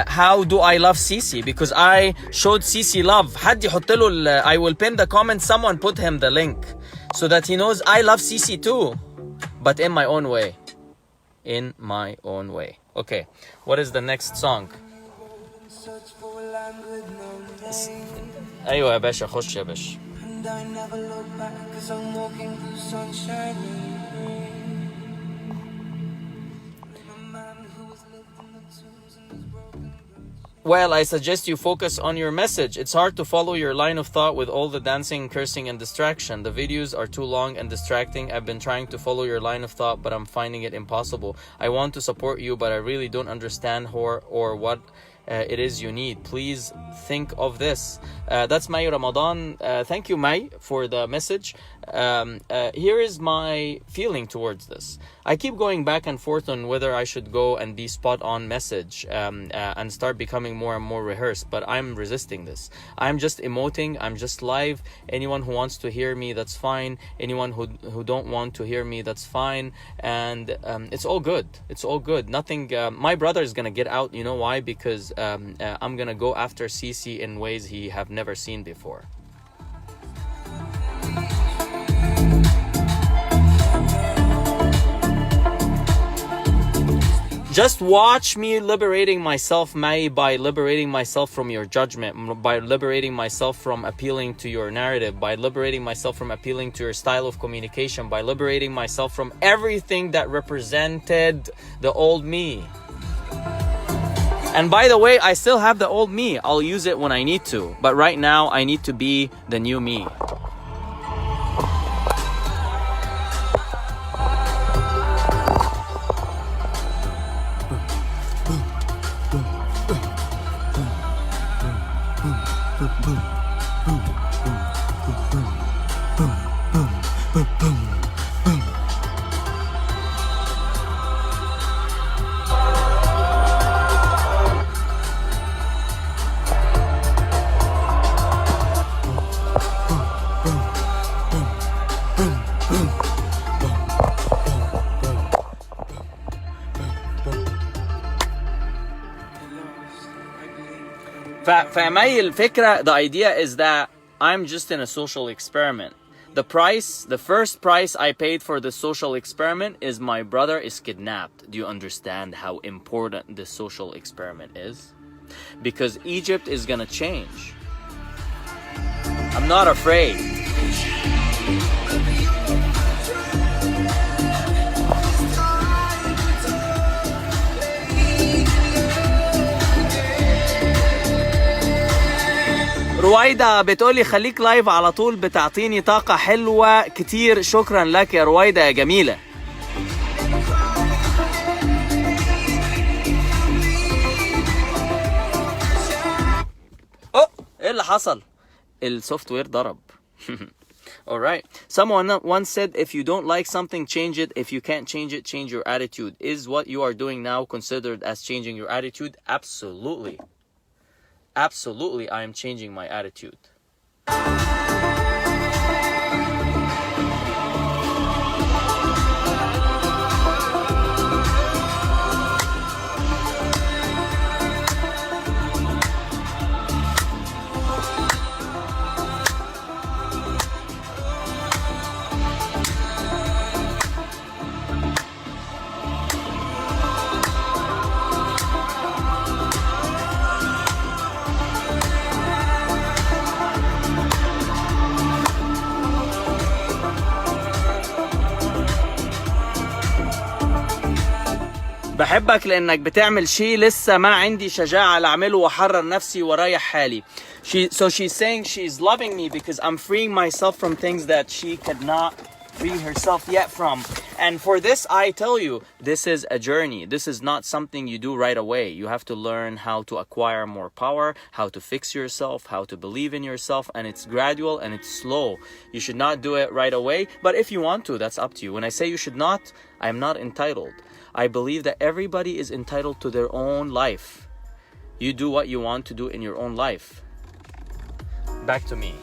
How do I love Sisi? Because I showed Sisi love. حد يحط له I will pin the comment. Someone put him the link so that he knows I love Sisi too, but in my own way. In my own way. Okay, what is the next song? أيوة يا باشا, خش يا باشا. Well, I suggest you focus on your message. It's hard to follow your line of thought with all the dancing, cursing, and distraction. The videos are too long and distracting. I've been trying to follow your line of thought, but I'm finding it impossible. I want to support you, but I really don't understand or what it is you need. Please think of this. That's May Ramadan. Thank you, May, for the message. Here is my feeling towards this. I keep going back and forth on whether I should go and be spot on message and start becoming more and more rehearsed, but I'm resisting this. I'm just emoting. I'm just live. Anyone who wants to hear me, that's fine. Anyone who don't want to hear me, that's fine. And it's all good. It's all good. Nothing. My brother is gonna get out. You know why? Because I'm gonna go after Sisi in ways he have never seen before. Just watch me liberating myself, May, by liberating myself from your judgment, by liberating myself from appealing to your narrative, by liberating myself from appealing to your style of communication, by liberating myself from everything that represented the old me. And by the way, I still have the old me. I'll use it when I need to. But right now, I need to be the new me. فماي الفكرة, the idea is that I'm just in a social experiment. The first price I paid for the social experiment is my brother is kidnapped. Do you understand how important this social experiment is? Because Egypt is gonna change. I'm not afraid. رويدة بتقولي خليك لايف على طول، بتعطيني طاقة حلوة كتير. شكرا لك يا رويدة يا جميلة. ايه اللي حصل؟ السوفت وير ضرب. Alright. Someone once said, if you don't like something, change it. If you can't change it, change your attitude. Is what you are doing now considered as changing your attitude? Absolutely. Absolutely, I am changing my attitude. بحبك لانك بتعمل شيء لسه ما عندي شجاعة لأعمله واحرر نفسي ورايح حالي. So she's saying she's loving me because I'm freeing myself from things that she could not free herself yet from. And for this, I tell you, this is a journey. This is not something you do right away. You have to learn how to acquire more power, how to fix yourself, how to believe in yourself, and it's gradual and it's slow. You should not do it right away, but if you want to, that's up to you. When I say you should not, I am not entitled. I believe that everybody is entitled to their own life. You do what you want to do in your own life. Back to me.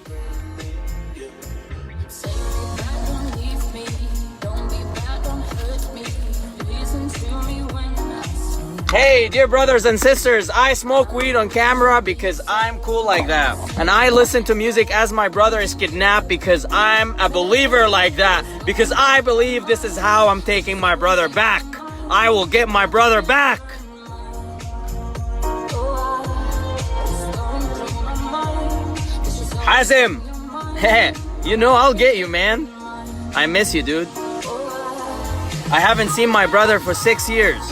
Hey, dear brothers and sisters, I smoke weed on camera because I'm cool like that. And I listen to music as my brother is kidnapped because I'm a believer like that. Because I believe this is how I'm taking my brother back. I will get my brother back. Hazem, you know I'll get you, man. I miss you, dude. I haven't seen my brother for 6 years.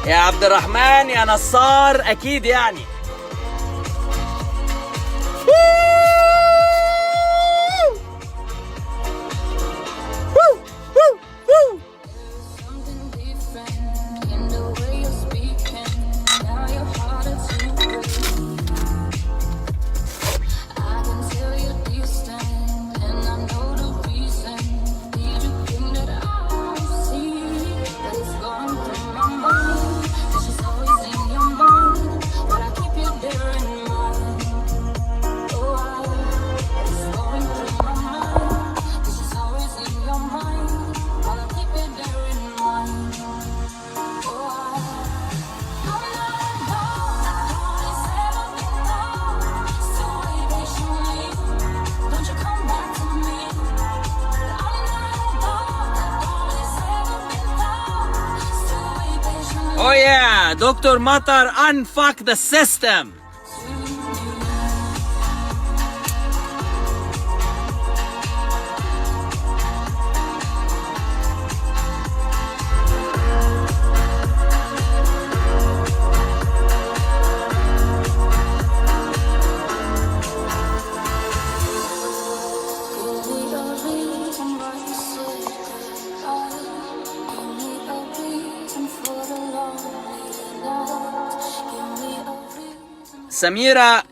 يا عبد الرحمن يا نصار اكيد يعني. Oh yeah, Dr. Matar, unfuck the system. Samira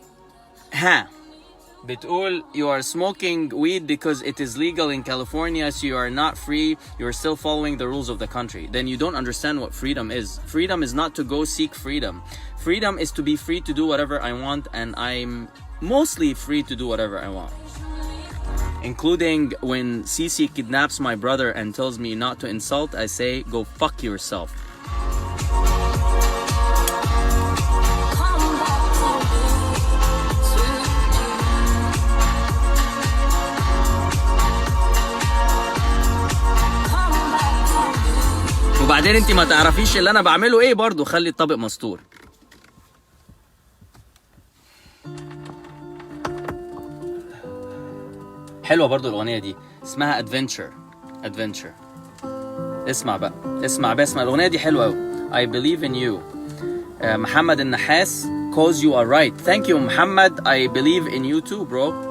بتقول you are smoking weed because it is legal in California, so you are not free, you are still following the rules of the country. Then you don't understand what freedom is. Freedom is not to go seek freedom. Freedom is to be free to do whatever I want, and I'm mostly free to do whatever I want. Including when Cici kidnaps my brother and tells me not to insult, I say go fuck yourself. وبعدين انت ما تعرفيش اللي انا بعمله ايه برضو. خلي الطبق مستور. حلوة برضو الأغنية دي، اسمها Adventure. اسمع بقى، اسمع الأغنية دي حلوة أوي. I believe in you. محمد النحاس cause you are right. Thank you محمد. I believe in you too bro.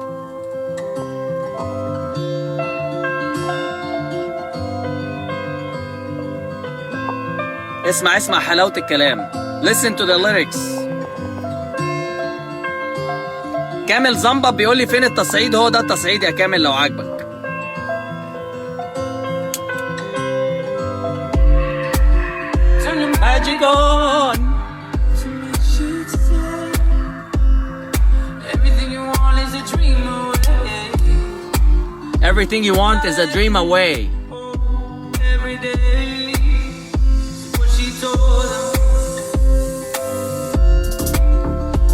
اسمع حلاوة الكلام. Listen to the lyrics. كامل زنبب بيقول لي فين التصعيد؟ هو ده التصعيد يا كامل لو عاجبك. Magic on. Everything you want is a dream away. Every day, what she told him.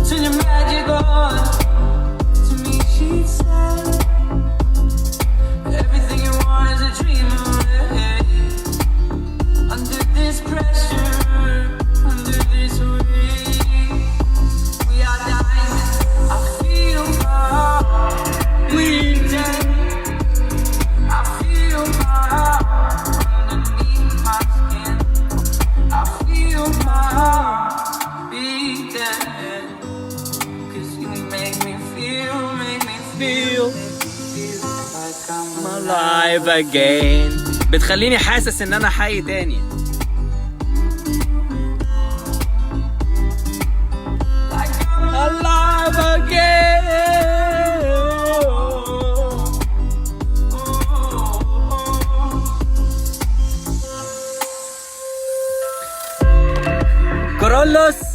Turn your magic on. To me, she said, everything you want is a dream away. Under this pressure, under this weight, we are dying. I feel my heart bleeding. I feel my heart underneath my skin. I feel my heart beating. 'Cause you make me feel like I'm alive again. بتخليني حاسس ان انا حي تاني. Like I'm alive again.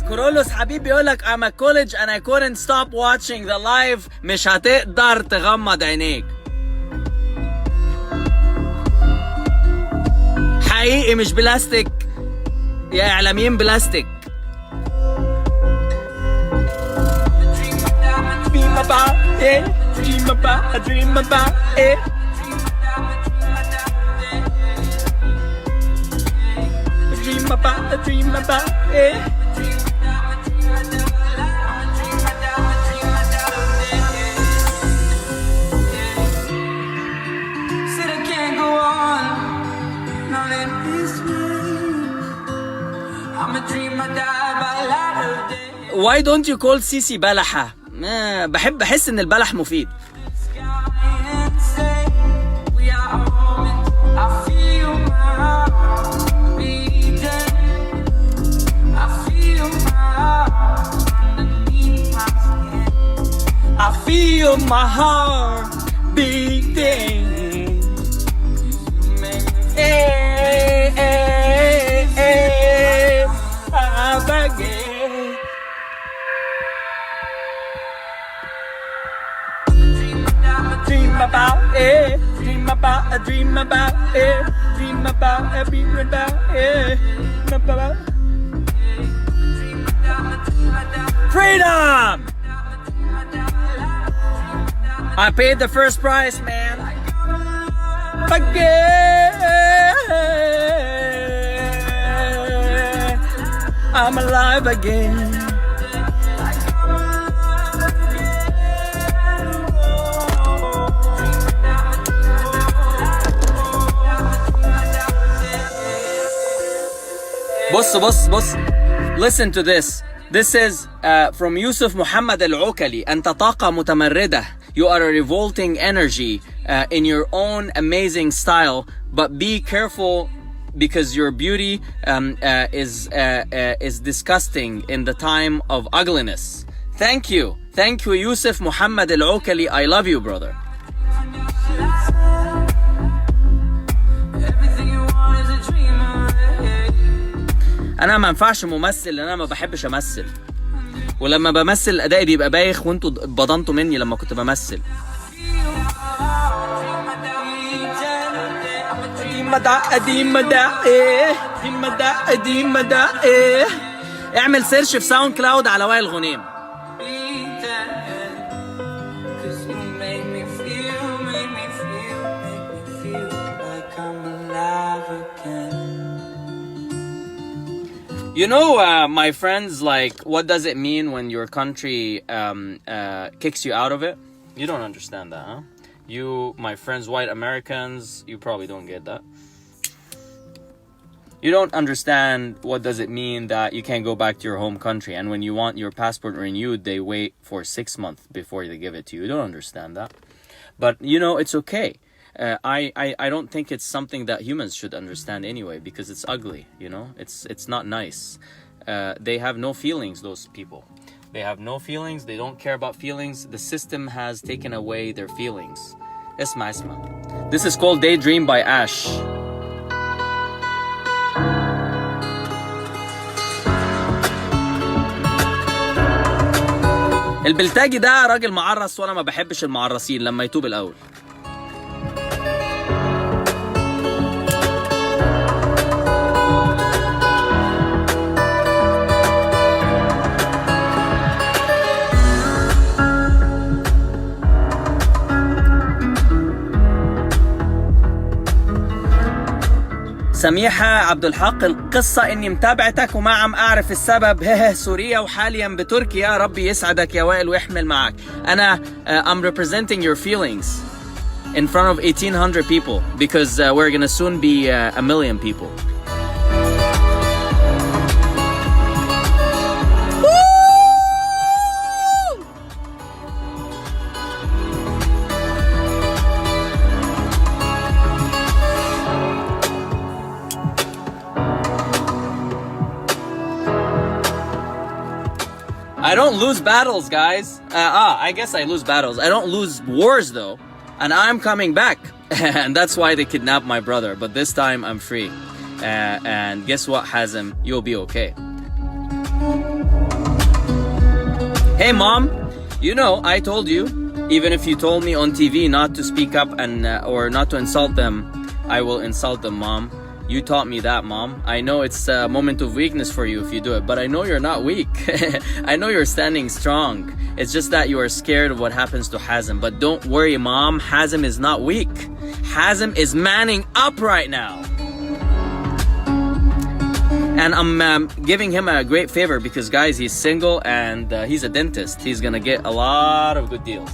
كورولوس حبيبي بيقولك I'm a college and I couldn't stop watching the live. مش هتقدر تغمض عينيك. حقيقي مش بلاستيك يا اعلاميين، بلاستيك. Dream about it, dream about it. Dream about it. Said I can't go on, not in this way. I'm a dream I die by light of day. Why don't you call Sisi بلحة؟ بحس ان البلح مفيد. I feel my heart beating. Hey, hey, hey, I'm again. Dream about it, dream about it, dream about it, dream about it, dream about it. Freedom! I paid the first price, man. Again, I'm alive again. بص. Listen to this. This is from Yusuf Muhammad al-Ukali. أنت طاقة متمردة. You are a revolting energy in your own amazing style, but be careful because your beauty is disgusting in the time of ugliness. Thank you, Yusuf Muhammad al-Ukali. I love you, brother. أنا ما ينفعش ممثل لأن أنا ما بحبش أمثل، ولما بمثل الأداء بيبقى بايخ، وانتوا بضنتوا مني لما كنت بمثل. اعمل سيرش في ساوند كلاود على وائل غنيم. You know, my friends, like, what does it mean when your country kicks you out of it? You don't understand that, huh? You, my friends, white Americans, you probably don't get that. You don't understand what does it mean that you can't go back to your home country, and when you want your passport renewed, they wait for 6 months before they give it to you. You don't understand that. But, you know, it's okay. I don't think it's something that humans should understand anyway, because it's ugly, you know? It's not nice. They have no feelings, those people. They have no feelings. They don't care about feelings. The system has taken away their feelings. Isma. This is called Daydream by Ash. البلتاجي ده راجل معرس، وانا ما بحبش المعرسين. لما يتوب الاول. سميحة عبد الحق، القصة اني متابعتك وما عم اعرف السبب. سوريا وحاليا بتركيا. ربي يسعدك يا وائل ويحمل معك. انا I'm representing your feelings in front of 1800 people because we're gonna soon be a million people. I don't lose battles, guys. I guess I lose battles. I don't lose wars, though. And I'm coming back. And that's why they kidnapped my brother. But this time, I'm free. And guess what, Hazem? You'll be okay. Hey, Mom. You know, I told you, even if you told me on TV not to speak up and or not to insult them, I will insult them, Mom. You taught me that, Mom. I know it's a moment of weakness for you if you do it, but I know you're not weak. I know you're standing strong. It's just that you are scared of what happens to Hazem. But don't worry, Mom. Hazem is not weak. Hazem is manning up right now. And I'm giving him a great favor because, guys, he's single and he's a dentist. He's gonna get a lot of good deals.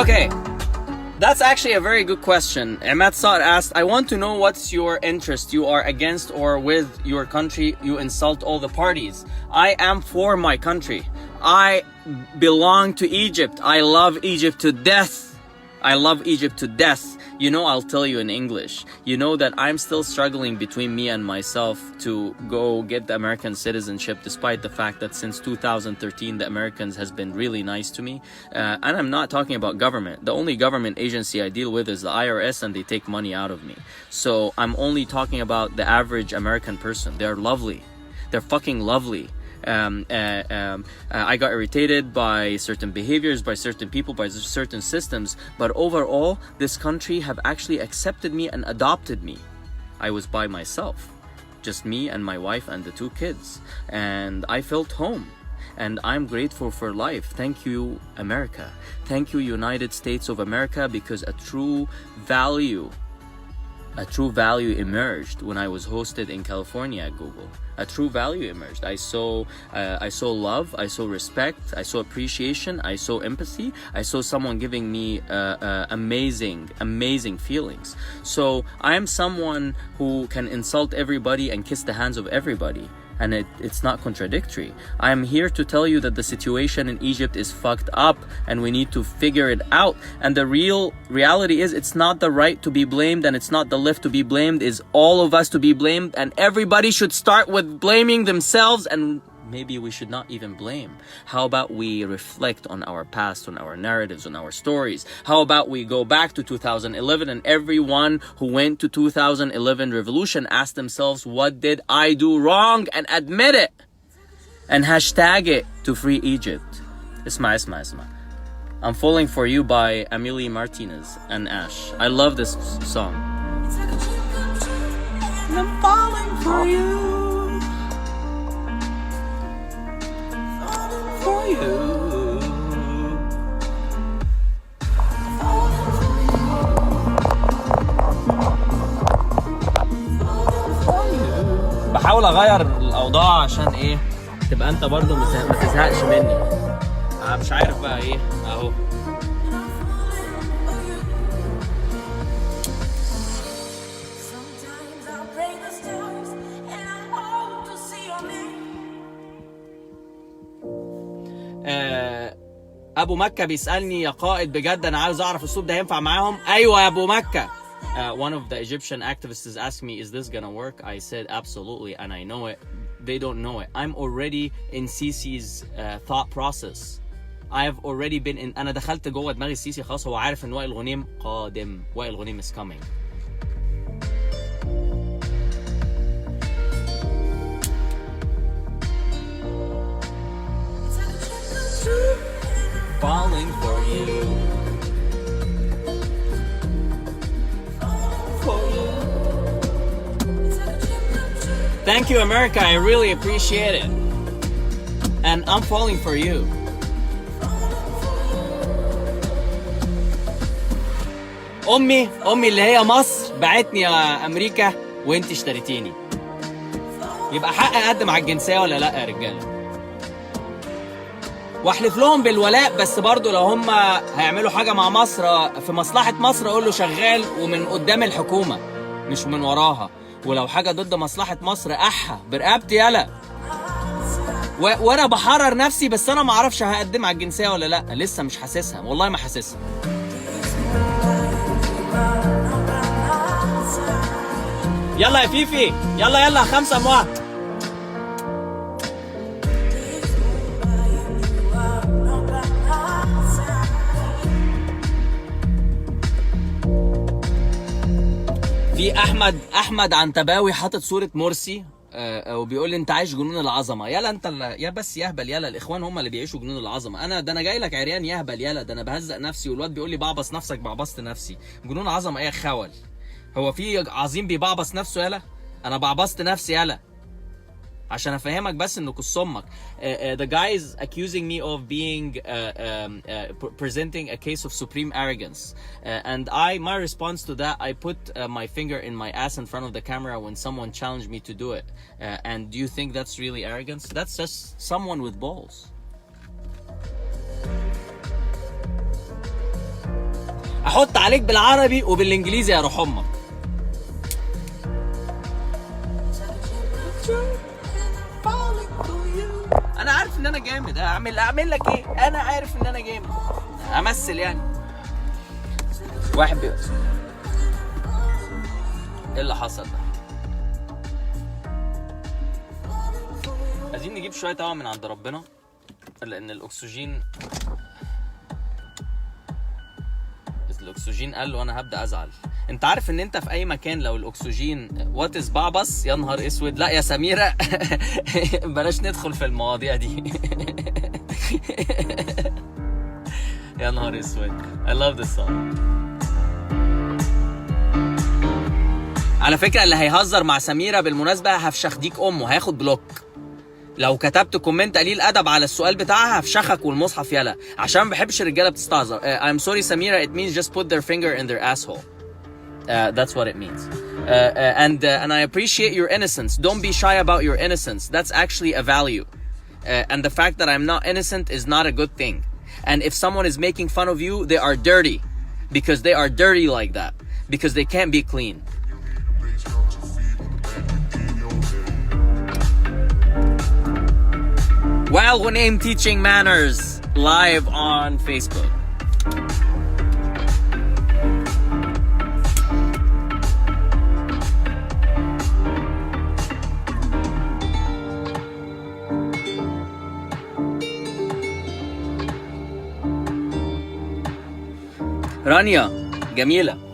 Okay, that's actually a very good question. Ahmad Saad asked, I want to know what's your interest. You are against or with your country. You insult all the parties. I am for my country. I belong to Egypt. I love Egypt to death. I love Egypt to death. You know, I'll tell you in English. You know that I'm still struggling between me and myself to go get the American citizenship, despite the fact that since 2013, the Americans has been really nice to me. And I'm not talking about government. The only government agency I deal with is the IRS, and they take money out of me. So I'm only talking about the average American person. They're lovely. They're fucking lovely. I got irritated by certain behaviors, by certain people, by certain systems, but overall this country have actually accepted me and adopted me. I was by myself, just me and my wife and the 2 kids, and I felt home. And I'm grateful for life. Thank you, America. Thank you, United States of America, because a true value emerged when I was hosted in California at Google. A true value emerged. I saw love, I saw respect, I saw appreciation, I saw empathy, I saw someone giving me amazing feelings. So I am someone who can insult everybody and kiss the hands of everybody. And it's not contradictory. I am here to tell you that the situation in Egypt is fucked up and we need to figure it out. And the reality is, it's not the right to be blamed and it's not the left to be blamed. It's all of us to be blamed, and everybody should start with blaming themselves, and maybe we should not even blame. How about we reflect on our past, on our narratives, on our stories? How about we go back to 2011 and everyone who went to 2011 revolution ask themselves, what did I do wrong? And admit it. And hashtag it to free Egypt. Isma. I'm Falling for You by Amelie Martinez and Ash. I love this song. I'm falling for you. For you. بحاول اغير الاوضاع عشان ايه تبقى انت برضو ما تزهقش مني. انا مش عارف بقى ايه اهو. ابو مكة بيسألني يا قائد بجد انا عاوز اعرف الصوت ده هينفع معاهم. ايوه يا ابو مكة. One of the Egyptian activists is asking me, is this gonna work? I said absolutely, and I know it. They don't know it. I'm already in Sisi's thought process. I have already been in. أنا دخلت جوه دماغ السيسي خلاص. هو عارف إن وائل غنيم قادم. وائل غنيم is coming. Falling for you. Thank you, America. I really appreciate it. And I'm falling for you. أمي اللي هي مصر بعتني يا أمريكا وأنت اشتريتيني. يبقى حق أقدم على الجنسية ولا لأ يا رجالة؟ واحلف لهم بالولاء، بس برضو لو هم هيعملوا حاجة مع مصر في مصلحة مصر أقول له شغال ومن قدام الحكومة مش من وراها. ولو حاجة ضد مصلحة مصر أحا برقبتي يلا. وانا بحرر نفسي، بس انا ما اعرفش هقدم على الجنسية ولا لا. لسه مش حاسسها، والله ما حاسسها. يلا يا فيفي، يلا 5 أموات. في احمد عنتباوي حاطط صورة مرسي وبيقول لي انت عايش جنون العظمه. يلا انت يا بس يهبل يلا. الاخوان هم اللي بيعيشوا جنون العظمه. انا جاي لك عريان يهبل يلا. ده انا بهزق نفسي والواد بيقول لي بعبص نفسك. بعبصت نفسي. جنون عظمه ايه يا خول؟ هو في عظيم بيبعبص نفسه يلا؟ انا بعبصت نفسي يلا عشان افهمك بس انه كص امك. The guy is accusing me of being presenting a case of supreme arrogance, and my response to that, I put my finger in my ass in front of the camera when someone challenged me to do it. And do you think that's really arrogance? That's just someone with balls. احط عليك بالعربي وبالانجليزي يا روح امك. انا عارف ان انا جامد. اعمل لك ايه؟ انا عارف ان انا جامد. امثل يعني. واحد ايه اللي حصل ده؟ عايزين نجيب شويه هوا من عند ربنا لان الاكسجين قال له انا هبدا ازعل. انت عارف ان انت في اي مكان لو الاكسجين واتس بعبص يا نهار اسود. لا يا سميره بلاش ندخل في المواضيع دي. يا نهار اسود. I love this song. على فكره اللي هيهزر مع سميره بالمناسبه هفشخ ديك امه. هياخد بلوك لو كتبت كومنت قليل ادب على السؤال بتاعها. هفشخك والمصحف يلا عشان ما بحبش الرجاله بتستهزر. I'm sorry سميره, it means just put their finger in their asshole. That's what it means. And I appreciate your innocence. Don't be shy about your innocence. That's actually a value. And the fact that I'm not innocent is not a good thing. And if someone is making fun of you, they are dirty. Because they are dirty like that. Because they can't be clean. While غنيم teaching manners live on Facebook. رانيا جميلة.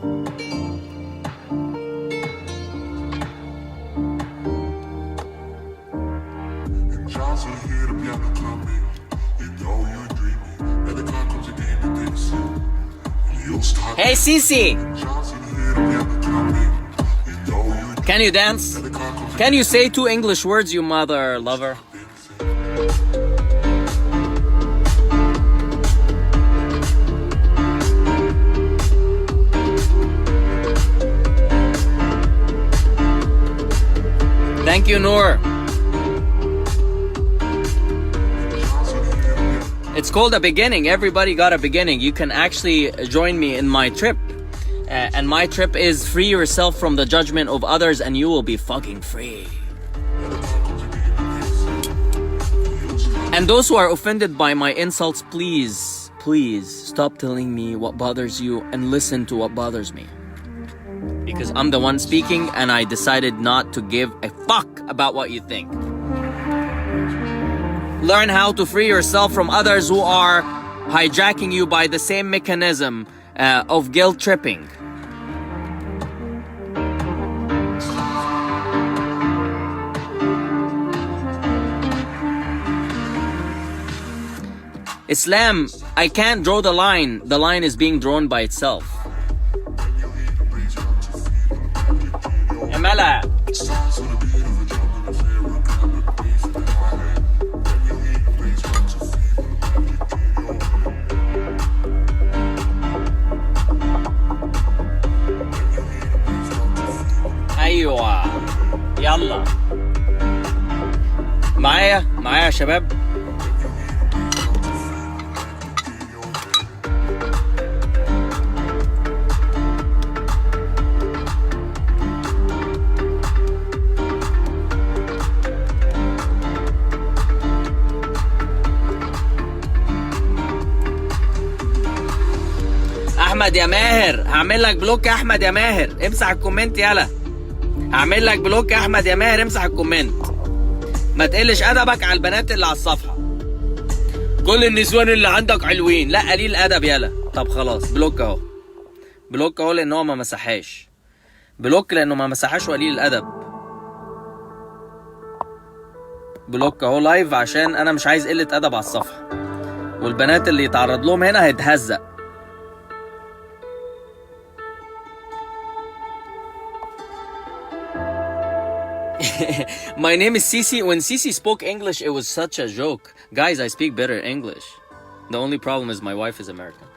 Hey Cece! Can you dance? Can you say 2 English words, you mother lover? Thank you, Noor. It's called a beginning. Everybody got a beginning. You can actually join me in my trip. And my trip is free yourself from the judgment of others and you will be fucking free. And those who are offended by my insults, please, please stop telling me what bothers you and listen to what bothers me. Because I'm the one speaking and I decided not to give a fuck about what you think. Learn how to free yourself from others who are hijacking you by the same mechanism of guilt tripping. Islam, I can't draw the line. The line is being drawn by itself. Amala. ايوه يلا معايا يا شباب. احمد يا ماهر هعمل لك بلوك يا احمد يا ماهر، امسح الكومنت يلا. هعمل لك بلوك يا احمد يا ماهر، امسح الكومنت. ما تقلش ادبك على البنات اللي على الصفحه. كل النسوان اللي عندك حلوين، لا قليل ادب يلا. طب خلاص بلوك اهو. بلوك اهو لان هو ما مسحهاش. بلوك لانه ما مسحهاش وقليل الادب. بلوك اهو لايف عشان انا مش عايز قله ادب على الصفحه. والبنات اللي يتعرض لهم هنا هيتهزق. My name is Cece. When Cece spoke English, it was such a joke. Guys, I speak better English. The only problem is my wife is American.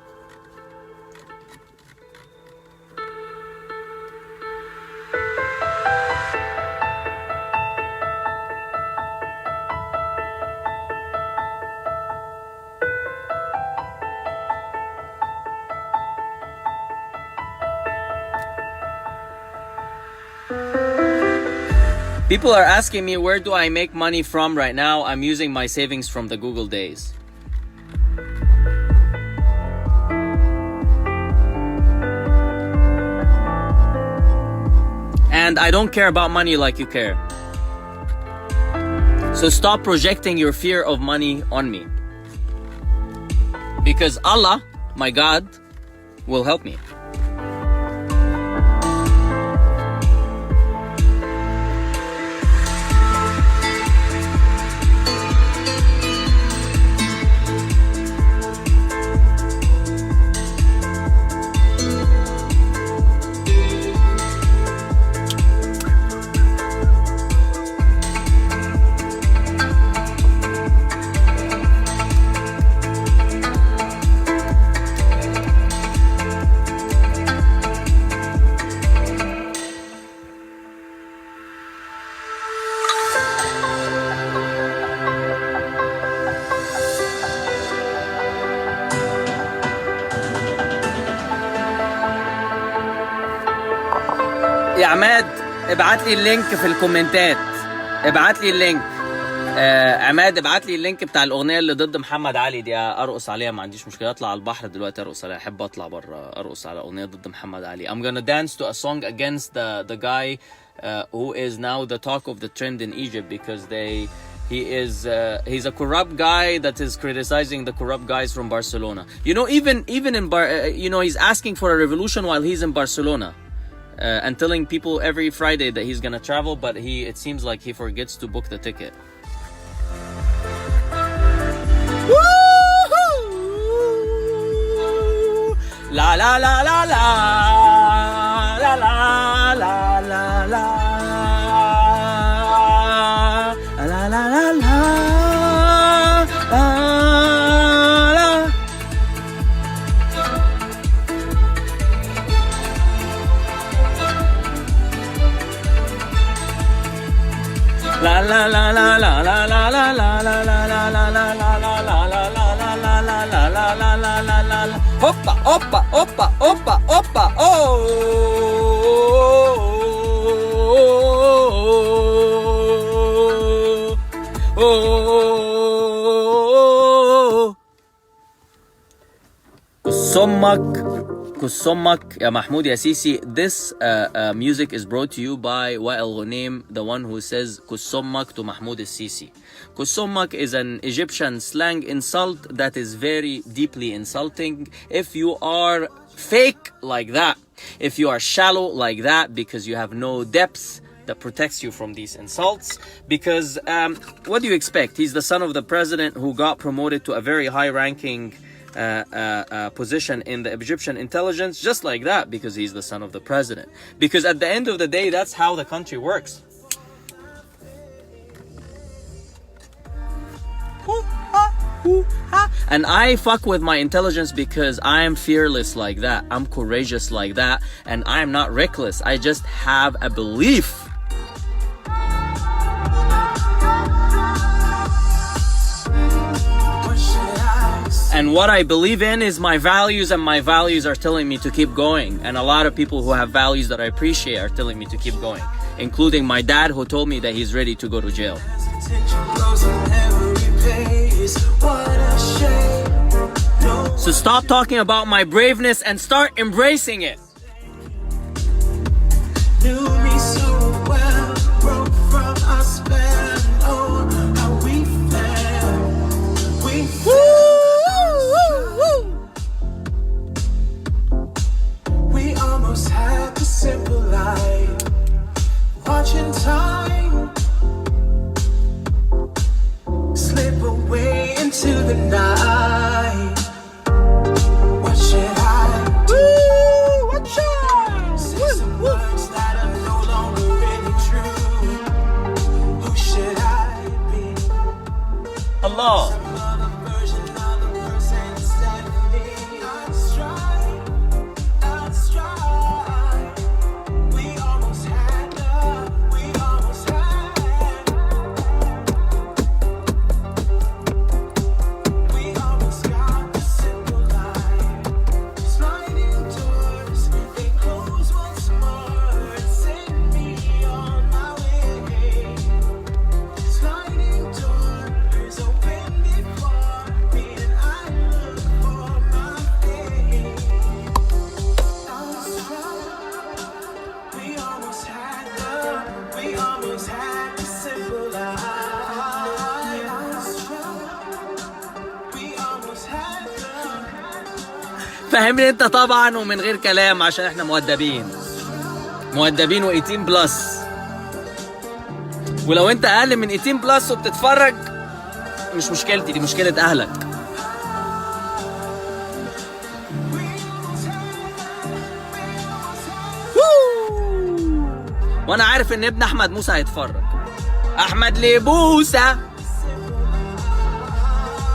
People are asking me where do I make money from right now. I'm using my savings from the Google days. And I don't care about money like you care. So stop projecting your fear of money on me. Because Allah, my God, will help me. يا عماد ابعت لي اللينك في الكومنتات. ابعت لي اللينك. عماد ابعت لي اللينك بتاع الاغنيه اللي ضد محمد علي دي ارقص عليها. ما عنديش مشكله اطلع على البحر دلوقتي ارقص عليها. احب اطلع بره ارقص على اغنيه ضد محمد علي. I'm gonna dance to a song against the guy who is now the talk of the trend in Egypt because he's a corrupt guy that is criticizing the corrupt guys from Barcelona. You know, even in he's asking for a revolution while he's in Barcelona. And telling people every Friday that he's gonna travel, but it seems like he forgets to book the ticket. Woo-hoo! La la la la la la la la la la la la la la. La la la la la la la la la la la la la la la la la la. Hoppa, hoppa, hoppa, hoppa, hoppa, oh. كسمك يا محمود يا سيسي. This music is brought to you by وائل غنيم, the one who says كسمك to Mahmoud al-Sisi. كسمك is an Egyptian slang insult that is very deeply insulting. If you are fake like that, if you are shallow like that, because you have no depth that protects you from these insults, because what do you expect? He's the son of the president who got promoted to a very high-ranking position in the Egyptian intelligence just like that, because he's the son of the president. Because at the end of the day, that's how the country works. And I fuck with my intelligence because I'm fearless like that, I'm courageous like that, and I'm not reckless. I just have a belief. And what I believe in is my values, and my values are telling me to keep going. And a lot of people who have values that I appreciate are telling me to keep going, including my dad, who told me that he's ready to go to jail. So stop talking about my braveness and start embracing it. Had the simple life, watching time slip away into the night. What should I do? What should I say? Some words that are no longer really true. Who should I be? Allah. فاهمني انت طبعا ومن غير كلام، عشان احنا مؤدبين و18 بلس. ولو انت اقل من 18 بلس وبتتفرج مش مشكلتي، دي مشكلة اهلك. وانا عارف ان ابن احمد موسى هيتفرج، احمد لبوسة،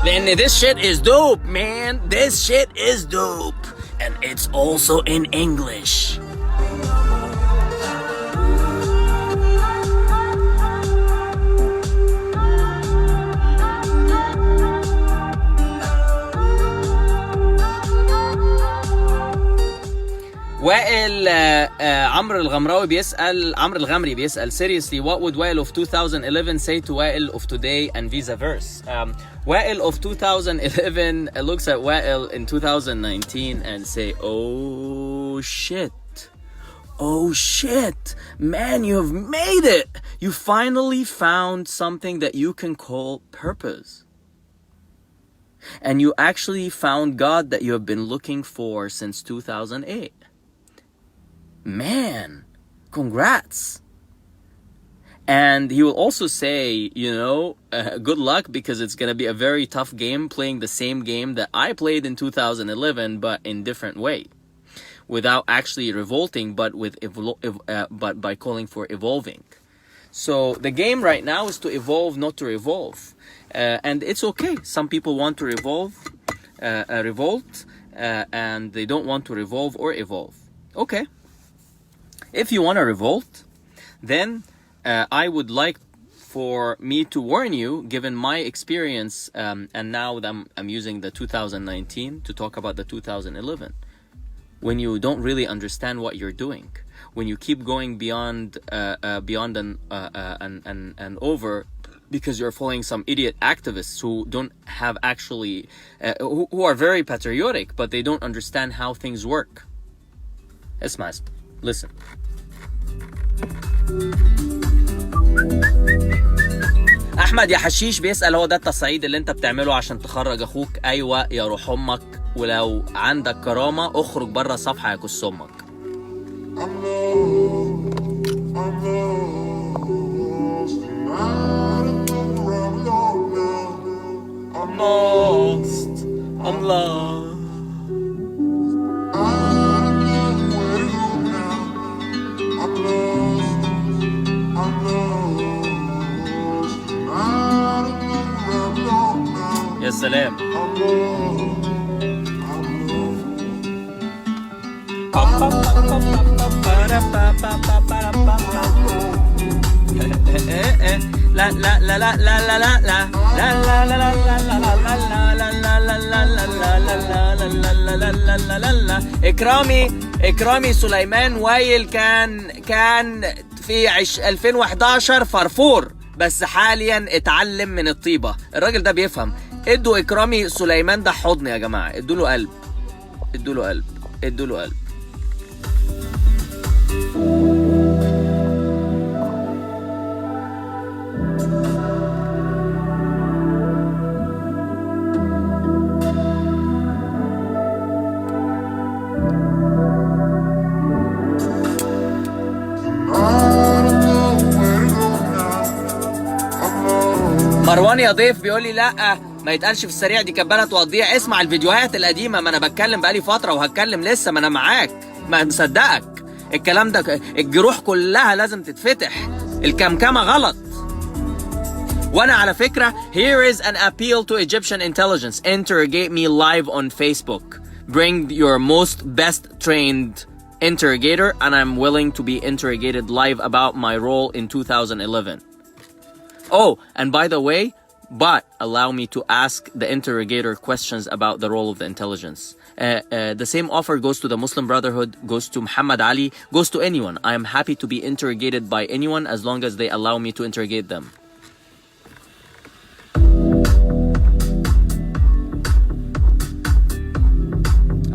لأن this shit is dope, man. This shit is dope. And it's also in English. وائل عمرو الغمري بيسأل seriously, what would Wa'il of 2011 say to Wa'il of today and vice versa? Wa'il of 2011 looks at Wa'il in 2019 and say, oh shit, man, you have made it. You finally found something that you can call purpose. And you actually found God that you have been looking for since 2008. Man, congrats. And he will also say, you know, good luck, because it's going to be a very tough game playing the same game that I played in 2011, but in different way, without actually revolting, but but by calling for evolving. So the game right now is to evolve, not to revolve. And it's okay. Some people want to revolt, and they don't want to revolve or evolve. Okay. If you want to revolt, then I would like for me to warn you, given my experience, and now that I'm using the 2019 to talk about the 2011. When you don't really understand what you're doing, when you keep going beyond and over, because you're following some idiot activists who don't have actually, who are very patriotic, but they don't understand how things work. اسمع, listen. احمد يا حشيش بيسأل، هو ده التصعيد اللي انت بتعمله عشان تخرج اخوك؟ ايوه يا روح امك، ولو عندك كرامة اخرج بره الصفحة يا كس امك. I'm lost. يا سلام. لا لا لا لا لا لا لا لا لا لا لا لا. إكرامي سليمان وائل كان في 2011 فرفور، بس حاليا اتعلم من الطيبة. الراجل ده بيفهم. ادوا إكرامي سليمان ده حضن يا جماعة، ادوا له قلب، ادوا له قلب، ادوا له قلب. مروان يا ضيف بيقول لي لا ما يتقالش في السريع، دي كبالة وضيع. اسمع الفيديوهات القديمة، ما انا بتكلم بقالي فترة وهتكلم لسه، ما انا معاك، ما مصدقك الكلام ده. الجروح كلها لازم تتفتح، الكمكمة غلط. وانا على فكرة here is an appeal to Egyptian intelligence. Interrogate me live on Facebook. Bring your most best trained interrogator and I'm willing to be interrogated live about my role in 2011. Oh, and by the way, but allow me to ask the interrogator questions about the role of the intelligence. The same offer goes to the Muslim Brotherhood, goes to Muhammad Ali, goes to anyone. I am happy to be interrogated by anyone as long as they allow me to interrogate them.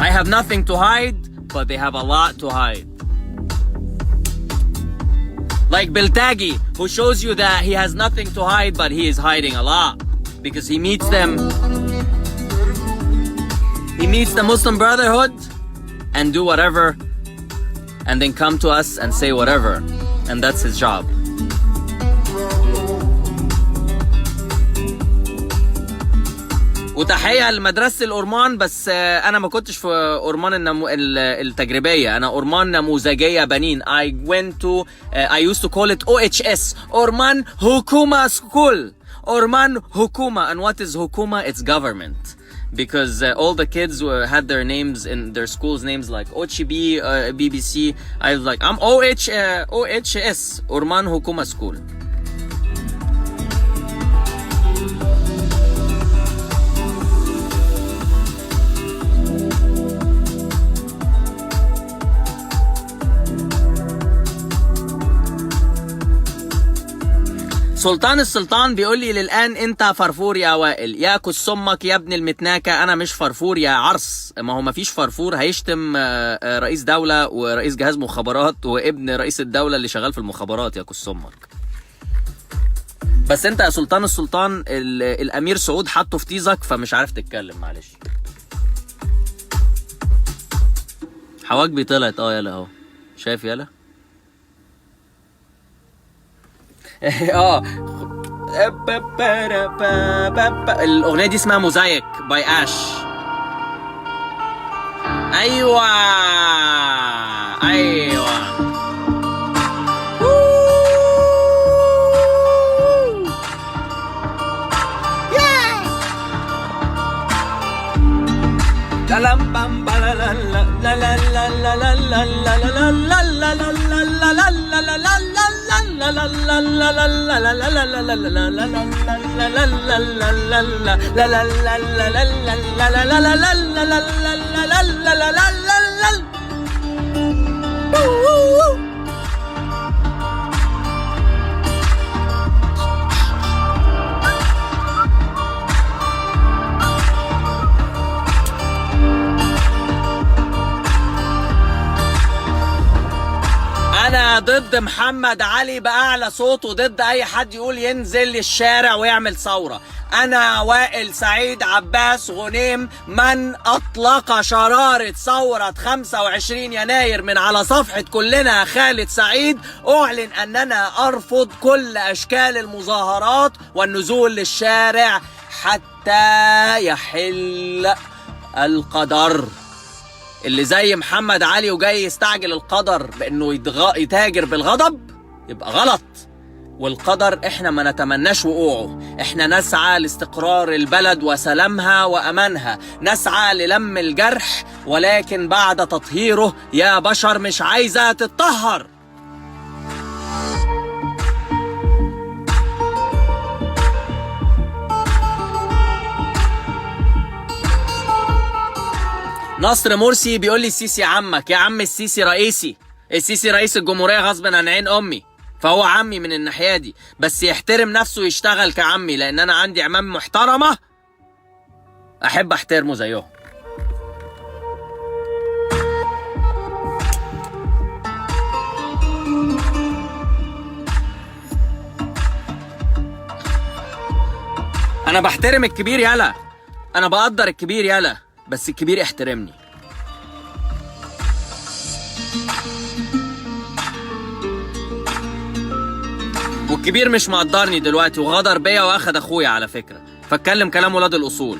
I have nothing to hide, but they have a lot to hide. Like Biltagi, who shows you that he has nothing to hide, but he is hiding a lot. Because he meets them. He meets the Muslim Brotherhood and do whatever. And then come to us and say whatever. And that's his job. وتحية لمدرسة الأورمان، بس أنا ما كنتش في أورمان التجريبية، أنا أورمان نموذجية بنين. I went to I used to call it OHS, أورمان حكومة School. أورمان حكومة. And what is حكومة? It's government. Because all the kids had their names in their schools names like OCB, BBC. I was like, I'm OHS, أورمان حكومة School. سلطان السلطان بيقول لي للآن انت فرفور يا وائل. يا كس امك يا ابن المتناكة، انا مش فرفور يا عرس. ما هو مفيش فرفور هيشتم رئيس دولة ورئيس جهاز مخابرات وابن رئيس الدولة اللي شغال في المخابرات يا كس امك. بس انت يا سلطان السلطان الامير سعود حطه في تيزك فمش عارف تتكلم، معلش. حواجبي طلعت يلا اهو، شايف يلا. اه الاغنيه دي اسمها موزايك باي اش. ايوه ايوه أنا ضد محمد علي بأعلى صوت، وضد أي حد يقول ينزل الشارع ويعمل ثورة. أنا وائل سعيد عباس غنيم من أطلق شرارة ثورة 25 يناير من على صفحة كلنا خالد سعيد، أعلن أننا أرفض كل أشكال المظاهرات والنزول للشارع حتى يحل القدر. اللي زي محمد علي وجاي يستعجل القدر بانه يتاجر بالغضب يبقى غلط، والقدر احنا ما نتمناش وقوعه. احنا نسعى لاستقرار البلد وسلامها وامانها، نسعى للم الجرح، ولكن بعد تطهيره يا بشر مش عايزة تتطهر. نصر مرسي بيقول لي السيسي عمك. يا عم السيسي رئيسي، السيسي رئيس الجمهورية غصب عن عين امي، فهو عمي من الناحية دي، بس يحترم نفسه يشتغل كعمي، لان انا عندي عمام محترمة احب احترمه زيهم. انا بحترم الكبير يالا، انا بقدر الكبير يالا، بس الكبير احترمني. والكبير مش مقدرني دلوقتي وغدر بيا واخد اخويا على فكرة، فاتكلم كلام ولاد الاصول.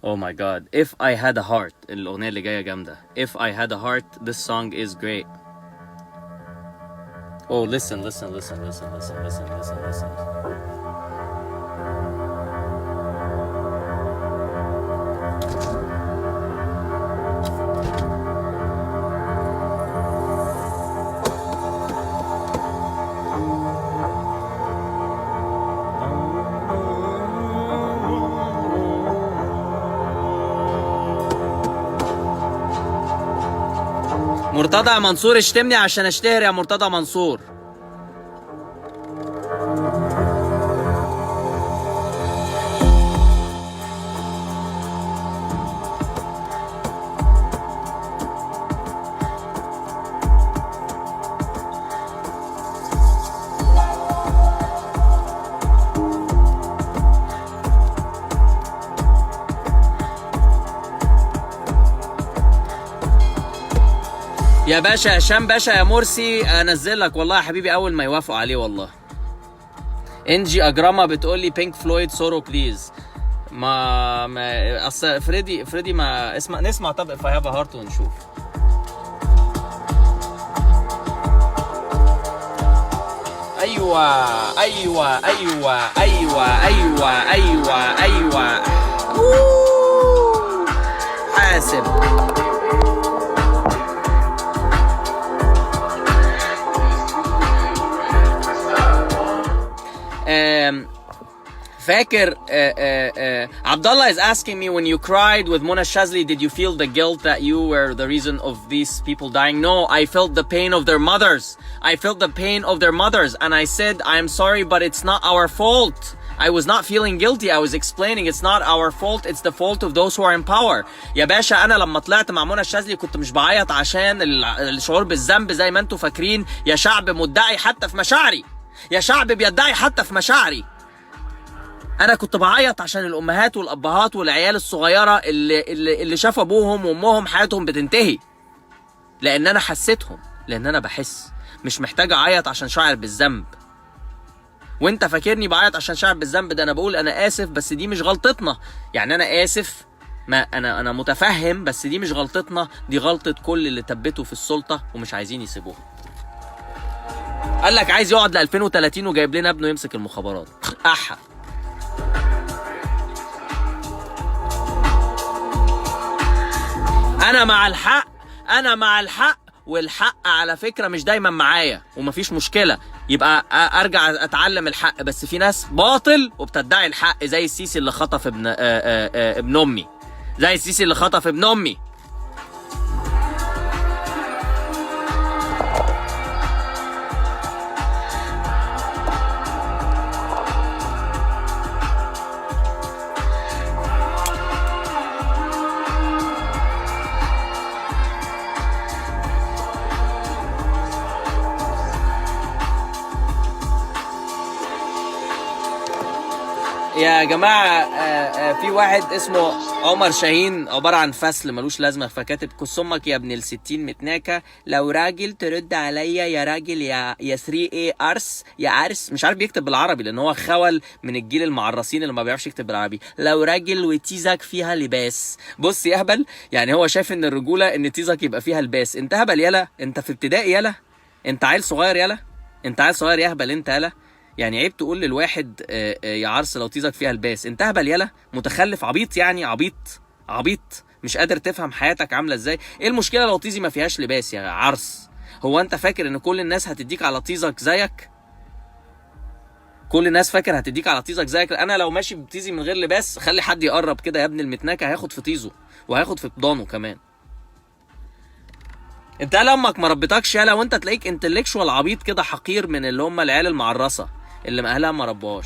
Oh my god, if I had a heart. الأغنية اللي جاية جامدة. If I had a heart, this song is great. Oh, listen. مرتضى منصور اشتمني عشان اشتهر يا مرتضى منصور. يا باشا هشام باشا يا مرسي، انزل لك والله يا حبيبي اول ما يوافقوا عليه والله. انجي اجرامه بتقول لي بينك فلويد سورو بليز. ما اصل فريدي ما نسمع طب if I have a heart ونشوف. ايوه حاسب. فاكر عبد الله is asking me when you cried with Mona Shazli, did you feel the guilt that you were the reason of these people dying? No, I felt the pain of their mothers. I felt the pain of their mothers and I said I am sorry but it's not our fault. I was not feeling guilty. I was explaining it's not our fault, it's the fault of those who are in power. يا باشا انا لما طلعت مع منى الشاذلي كنت مش بعيط عشان الشعور بالذنب زي ما انتوا فاكرين. يا شعب مدعي حتى في مشاعري، يا شعب بيدعي حتى في مشاعري. انا كنت بعيط عشان الامهات والابهات والعيال الصغيره اللي شافوا ابوهم وامهم حياتهم بتنتهي، لان انا حسيتهم، لان انا بحس. مش محتاج اعيط عشان شاعر بالذنب. وانت فاكرني بعيط عشان شاعر بالذنب؟ ده انا بقول انا اسف بس دي مش غلطتنا. يعني انا اسف، ما انا متفهم، بس دي مش غلطتنا، دي غلطه كل اللي تبتوا في السلطه ومش عايزين يسيبوها. قال لك عايز يقعد ل 2030 وجايب لنا ابنه يمسك المخابرات. احا انا مع الحق، والحق على فكره مش دايما معايا ومفيش مشكله، يبقى ارجع اتعلم الحق. بس في ناس باطل وبتدعي الحق، زي السيسي اللي خطف ابن امي، زي السيسي اللي خطف ابن امي. يا جماعة في واحد اسمه عمر شاهين عبارة عن فصل ملوش لازمة، فكاتب كس امك يا ابن ال60 متناكة، لو راجل ترد عليا يا راجل يا 3 ايه ارس يا عرس. مش عارف بيكتب بالعربي لان هو خول من الجيل المعرسين اللي ما بيعرفش يكتب بالعربي. لو راجل وتيزك فيها لباس. بص يا هبل، يعني هو شايف ان الرجولة ان تيزك يبقى فيها لباس. انت هبل يلا، انت في ابتدائي يلا، انت عيل صغير يلا، انت عيل صغير يا هبل انت يلا. يعني عيب تقول للواحد يا عرس لو تيزك فيها الباس. انت هبل يلا، متخلف، عبيط، يعني عبيط مش قادر تفهم حياتك عامله ازاي. ايه المشكله لو تيزي ما فيهاش لباس يا عرس؟ هو انت فاكر ان كل الناس هتديك على طيزك زيك؟ كل الناس فاكر هتديك على طيزك زيك؟ انا لو ماشي بتيزي من غير لباس خلي حد يقرب كده يا ابن المتناكه، هياخد في طيزه وهياخد في بضانه كمان. انت يالا امك ما ربيتكش يالا، وانت تلاقيك انتلكشوال عبيط كده حقير من اللي هم العيال المعرسه اللي اهلها ما ربوهاش.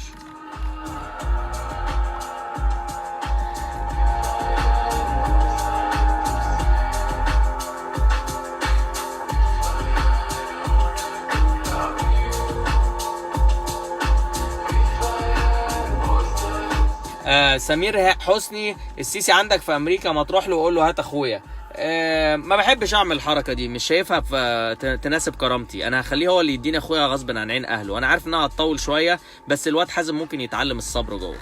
سمير حسني، السيسي عندك في امريكا، ما تروح له وقول له هات اخويا. ما بحبش اعمل الحركه دي، مش شايفها تناسب كرامتي. انا هخليه هو اللي يديني اخويا غصب عن عين اهله. انا عارف انها هتطول شويه بس الواد حازم ممكن يتعلم الصبر جوه.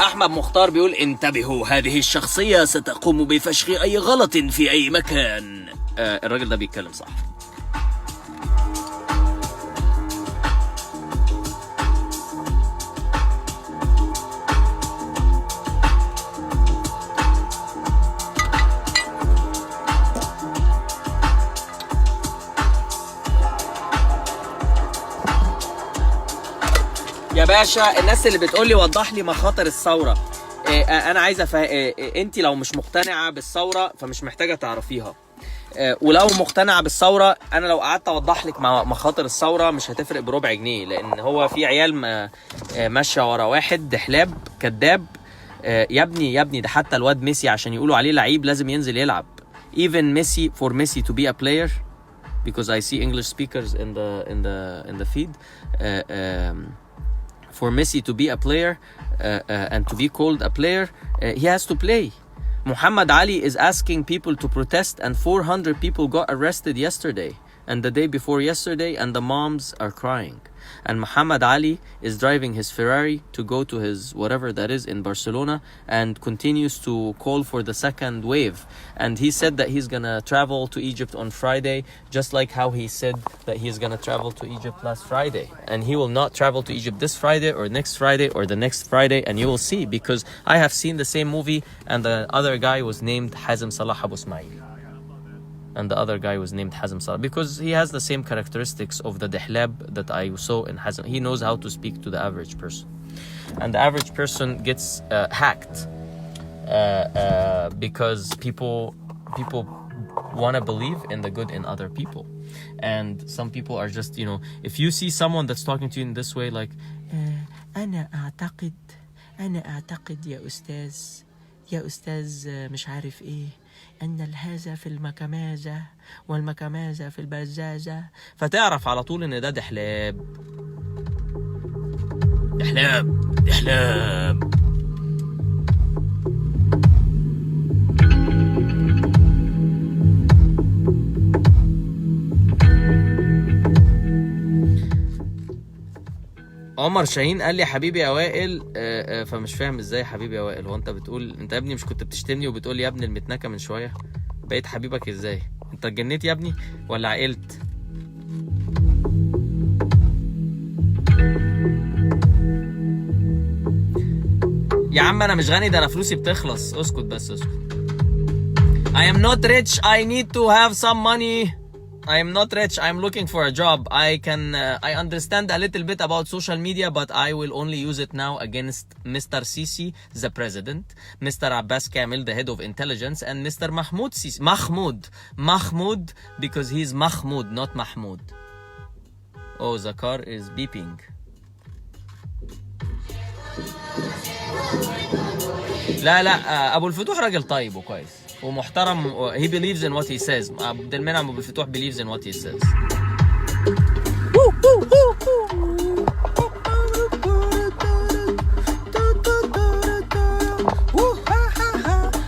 احمد مختار بيقول انتبهوا، هذه الشخصية ستقوم بفشخ اي غلط في اي مكان. الراجل ده بيتكلم صح. يا باشا الناس اللي بتقول لي وضح لي مخاطر الثوره، انا عايز انت لو مش مقتنعه بالثوره فمش محتاجه تعرفيها، ولو مقتنعه بالثوره انا لو قعدت اوضح لك مخاطر الثوره مش هتفرق بربع جنيه، لان هو في عيال ماشيه ورا واحد دحلاب كذاب. يا ابني ده حتى الواد ميسي عشان يقولوا عليه لعيب لازم ينزل يلعب. even Messi, for Messi to be a player, because I see English speakers in the feed, for Messi to be a player and to be called a player, he has to play. Muhammad Ali is asking people to protest, and 400 people got arrested yesterday and the day before yesterday, and the moms are crying. And Muhammad Ali is driving his Ferrari to go to his whatever that is in Barcelona and continues to call for the second wave. And he said that he's gonna travel to Egypt on Friday, just like how he said that he's gonna travel to Egypt last Friday. And he will not travel to Egypt this Friday or next Friday or the next Friday, and you will see, because I have seen the same movie and the other guy was named Hazem Salah Abu Ismail. And the other guy was named Hazem Salah because he has the same characteristics of the Dihlab that I saw in Hazem. He knows how to speak to the average person. And the average person gets hacked because people want to believe in the good in other people. And some people are just, if you see someone that's talking to you in this way, like, أنا أعتقد يا أستاذ مش عارف إيه أن الهذا في المكمازة والمكمازة في البزازة، فتعرف على طول إن ده دحلاب. عمر شاهين قال لي حبيبي يا وائل، فمش فاهم ازاي حبيبي يا وائل. هو انت بتقول انت يا ابني مش كنت بتشتمني وبتقول لي يا ابني المتنكه من شويه؟ بقيت حبيبك ازاي؟ انت اتجنيت يا ابني ولا عقلت؟ يا عم انا مش غني، ده انا فلوسي بتخلص. اسكت بس اسكت. I am not rich. I need to have some money. I am not rich. I'm looking for a job. I understand a little bit about social media, but I will only use it now against Mr. Sisi, the president, Mr. Abbas Kamil, the head of intelligence, and Mr. Mahmoud Sisi. Mahmoud, because he's Mahmoud, not Mahmoud. Oh, the car is beeping. لا أبو الفتوح راجل طيب وكويس ومحترم. He believes in what he says. عبد المنعم أبو الفتوح believes in what he says.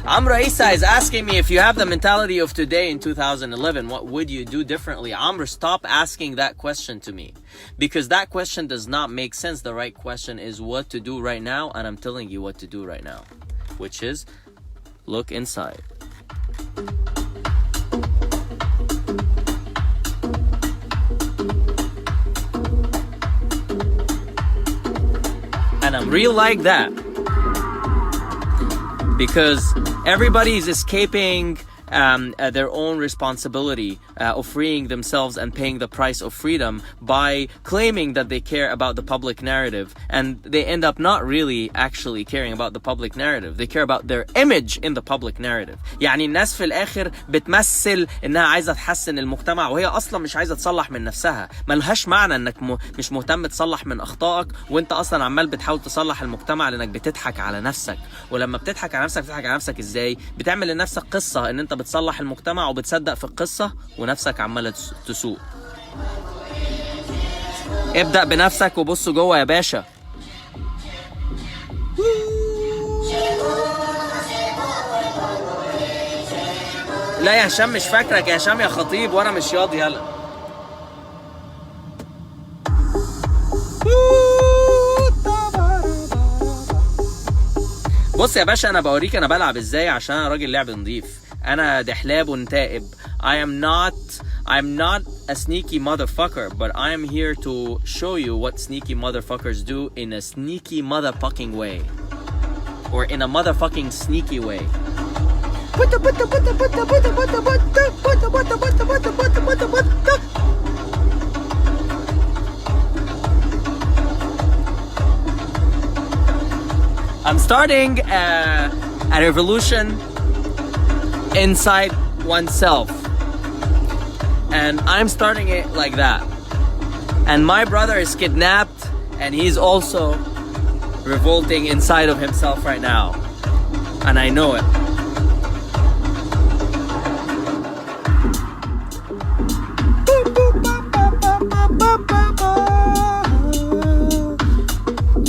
Amra Isa is asking me, if you have the mentality of today in 2011, what would you do differently? Amra, stop asking that question to me, because that question does not make sense. The right question is what to do right now, and I'm telling you what to do right now, which is look inside. And I'm real like that because everybody is escaping their own responsibility of freeing themselves and paying the price of freedom by claiming that they care about the public narrative, and they end up not really actually caring about the public narrative. They care about their image in the public narrative. يعني الناس في الآخر بتمثل إنها عايزة تحسن المجتمع وهي أصلا مش عايزة تصلح من نفسها. ملهاش معنى إنك مش مهتم تصلح من أخطائك وإنت أصلا عمال بتحاول تصلح المجتمع، لأنك بتضحك على نفسك. ولما بتضحك على نفسك بتضحك على نفسك إزاي؟ بتعمل لنفسك قصة إن أنت بتصلح المجتمع وبتصدق في القصة ونفسك عمالة تسوق. ابدأ بنفسك وبص جوه يا باشا. لا يا هشام مش فاكرك يا هشام يا خطيب، وانا مش ياضي. يلا بص يا باشا، انا بوريك انا بلعب ازاي عشان انا راجل لعب نظيف. انا دحلاب تائب. I'm not a sneaky motherfucker, but I am here to show you what sneaky motherfuckers do in a sneaky motherfucking way, or in a motherfucking sneaky way. I'm starting a revolution inside oneself, and I'm starting it like that. And my brother is kidnapped, and he's also revolting inside of himself right now, and I know it.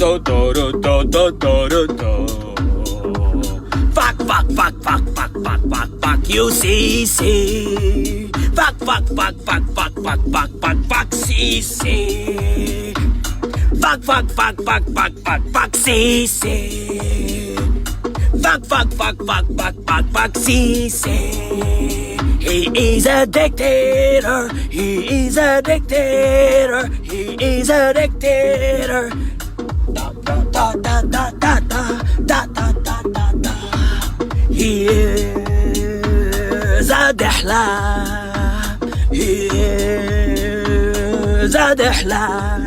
Fuck, fuck, fuck, fuck, fuck, fuck, fuck, fuck you, CC. Fuck, fuck, fuck, fuck, fuck, fuck, fuck, fuck, fuck, CC. Fuck, fuck, fuck, fuck, fuck, fuck, fuck, CC. Fuck, fuck, fuck, fuck, fuck, fuck, fuck, CC. He is a dictator. He is a dictator. He is a dictator. Da da da da da da da da da da da. He is a dihlam. He is a dihlam.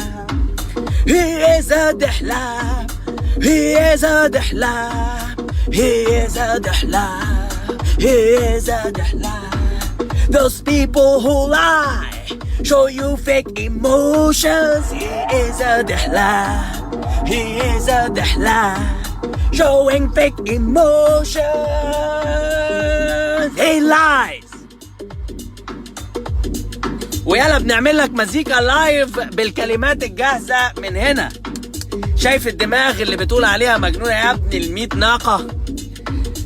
He is a dihlam. He is a dihlam. He is a dihlam. He is a dihlam. Those people who lie, show you fake emotions. He is a dihlam. He is a dihlam. Showing fake emotions. He lies. ويلا بنعمل لك مزيكا لايف بالكلمات الجاهزة من هنا. شايف الدماغ اللي بتقول عليها مجنونة يا ابن ال100 ناقة؟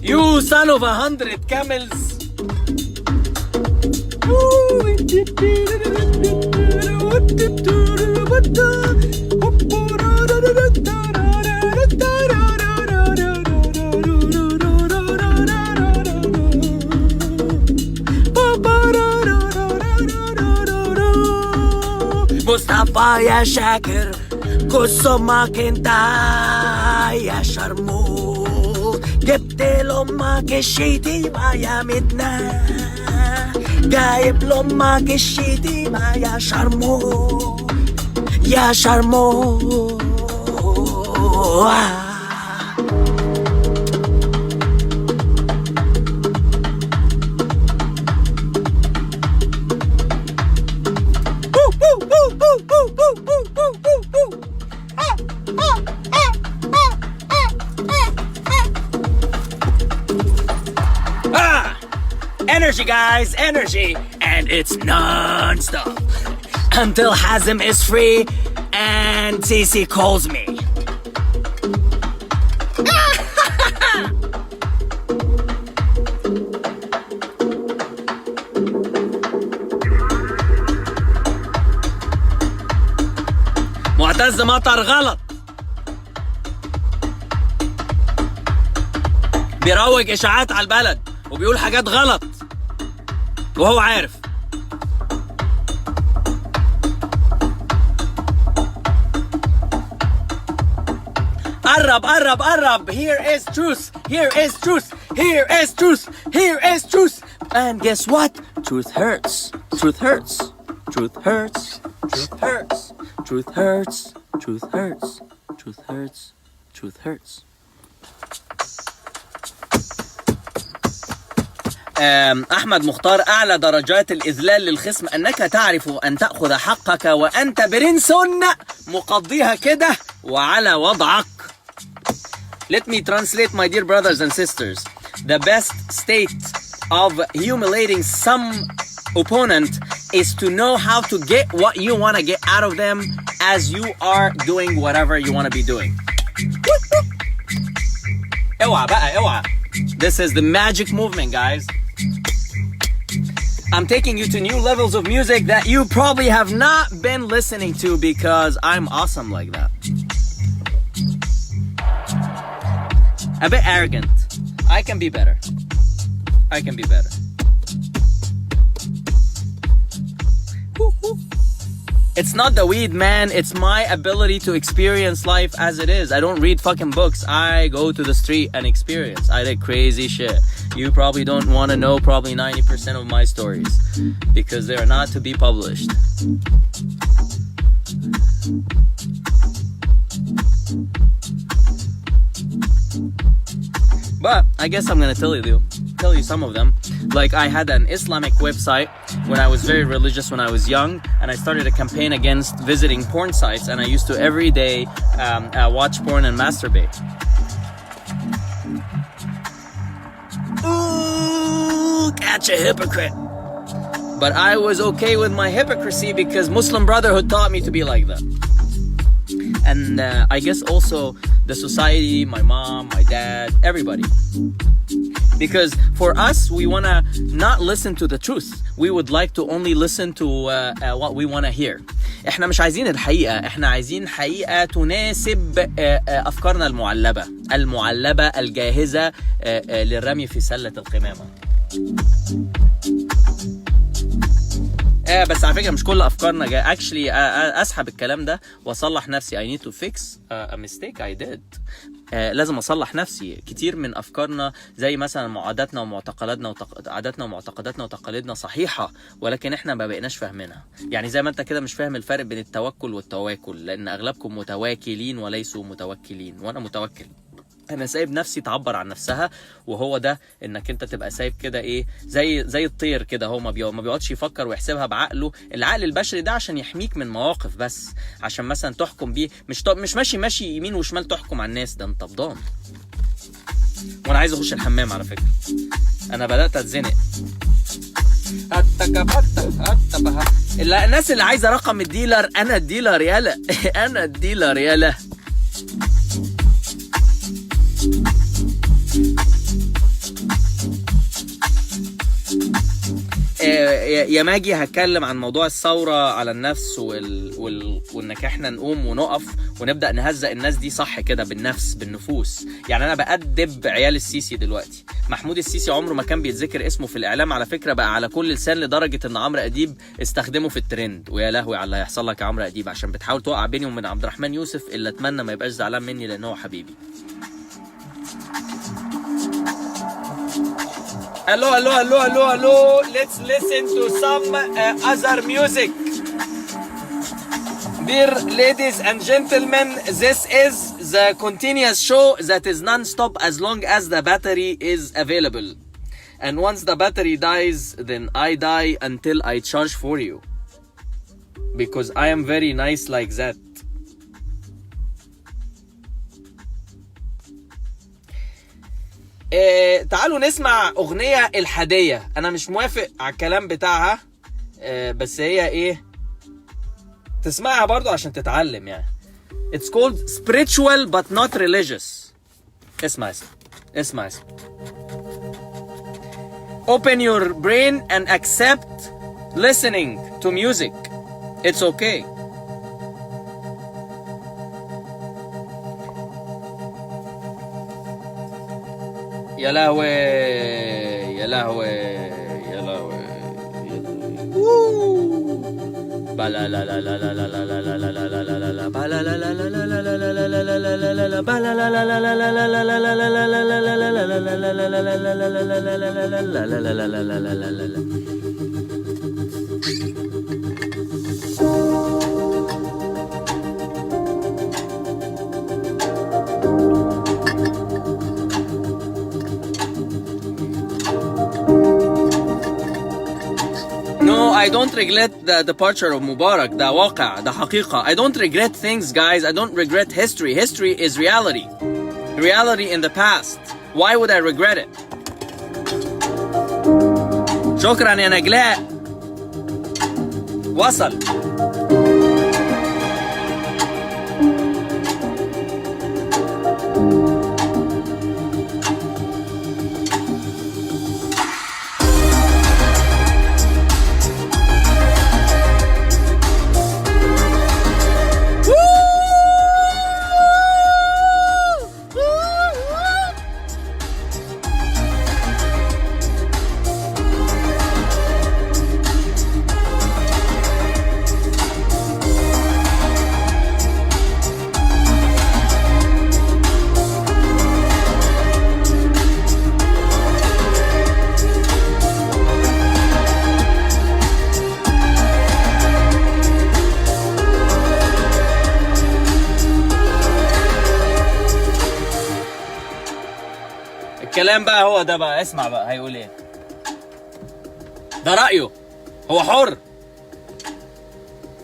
You son of 100 camels. مصطفى يا شاكر قصمك انت يا شرموط جبت لامك الشتيمة يا مدنا جايب لامك الشتيمة يا شرموط يا شرموط. Energy, guys, energy, and it's non-stop until Hazem is free and CC calls me. معتز مطر غلط، بيروج اشاعات على البلد وبيقول حاجات غلط وهو عارف. قرب قرب قرب. Here is truth. Here is truth. Here is truth. Here is truth. And guess what? Truth hurts. Truth hurts. Truth hurts. Truth hurts. Truth hurts. Truth hurts. Truth hurts. Truth hurts. أحمد مختار: أعلى درجات الإذلال للخصم أنك تعرف أن تأخذ حقك وأنت برنس مقضيها كده وعلى وضعك. Let me translate, my dear brothers and sisters. The best state of humiliating some opponent is to know how to get what you want to get out of them as you are doing whatever you want to be doing. اوعى بقى اوعى. This is the magic movement, guys. I'm taking you to new levels of music that you probably have not been listening to because I'm awesome like that. A bit arrogant. I can be better. I can be better. It's not the weed, man. It's my ability to experience life as it is. I don't read fucking books. I go to the street and experience. I did crazy shit. You probably don't want to know probably 90% of my stories because they are not to be published. But I guess I'm gonna tell you some of them. Like, I had an Islamic website when I was very religious when I was young, and I started a campaign against visiting porn sites, and I used to every day watch porn and masturbate. Ooh, catch a hypocrite. But I was okay with my hypocrisy because Muslim Brotherhood taught me to be like that. and I guess also the society, my mom, my dad, everybody. Because for us, we want to not listen to the truth. We would like to only listen to what we want to hear. احنا مش عايزين الحقيقة، احنا عايزين حقيقة تناسب أفكارنا المعلبة الجاهزة للرمي في سلة القمامة. بس على فكرة مش كل أفكارنا جاية. Actually أسحب الكلام ده وأصلح نفسي. I need to fix a mistake I did. لازم أصلح نفسي. كتير من أفكارنا زي مثلا عاداتنا ومعتقداتنا عاداتنا ومعتقداتنا وتقاليدنا صحيحة، ولكن إحنا ما بقيناش فاهمينها. يعني زي ما أنت كده مش فاهم الفرق بين التوكل والتواكل، لأن أغلبكم متواكلين وليسوا متوكلين، وأنا متوكل. انا سايب نفسي تعبر عن نفسها، وهو ده انك انت تبقى سايب كده ايه زي الطير كده. هو ما بيقعدش يفكر ويحسبها بعقله. العقل البشري ده عشان يحميك من مواقف، بس عشان مثلا تحكم بيه. مش ماشي يمين وشمال تحكم على الناس. ده انت بضان. وانا عايز اخش الحمام على فكره، انا بدات اتزنق. الناس اللي عايزه رقم الديلر، انا الديلر يالا. انا الديلر يالا. يا ماجي هتكلم عن موضوع الثورة على النفس وانك احنا نقوم ونقف ونبدأ نهزق الناس دي صح كده بالنفس بالنفوس. يعني انا بأدب عيال السيسي دلوقتي. محمود السيسي عمره ما كان بيتذكر اسمه في الاعلام على فكرة، بقى على كل لسان لدرجة ان عمرو اديب استخدمه في الترند. ويا لهوي على اللي هيحصل لك يا عمرو اديب عشان بتحاول توقع بيني وبين عبد الرحمن يوسف، اللي اتمنى ما يبقاش زعلان مني لان هو حبيبي. Hello. Let's listen to some other music. Dear ladies and gentlemen, this is the continuous show that is non-stop as long as the battery is available. And once the battery dies, then I die until I charge for you. Because I am very nice like that. تعالوا نسمع أغنية الحادية. أنا مش موافق على الكلام بتاعها، بس هي إيه، تسمعها برضو عشان تتعلم يعني. It's called spiritual but not religious. اسمع. Open your brain and accept listening to music. It's okay. يا لهوي. بلا لا لا لا لا لا لا لا لا لا لا لا لا لا بلا لا لا لا لا لا لا لا لا لا لا بلا لا لا لا لا لا لا لا لا. I don't regret the departure of Mubarak. ده واقع، ده حقيقة. I don't regret things, guys. I don't regret history. History is reality. Reality in the past. Why would I regret it? شكرا يا نجلاء. وصل. الكلام بقى هو ده بقى. اسمع بقى هيقول ايه. ده رأيه، هو حر.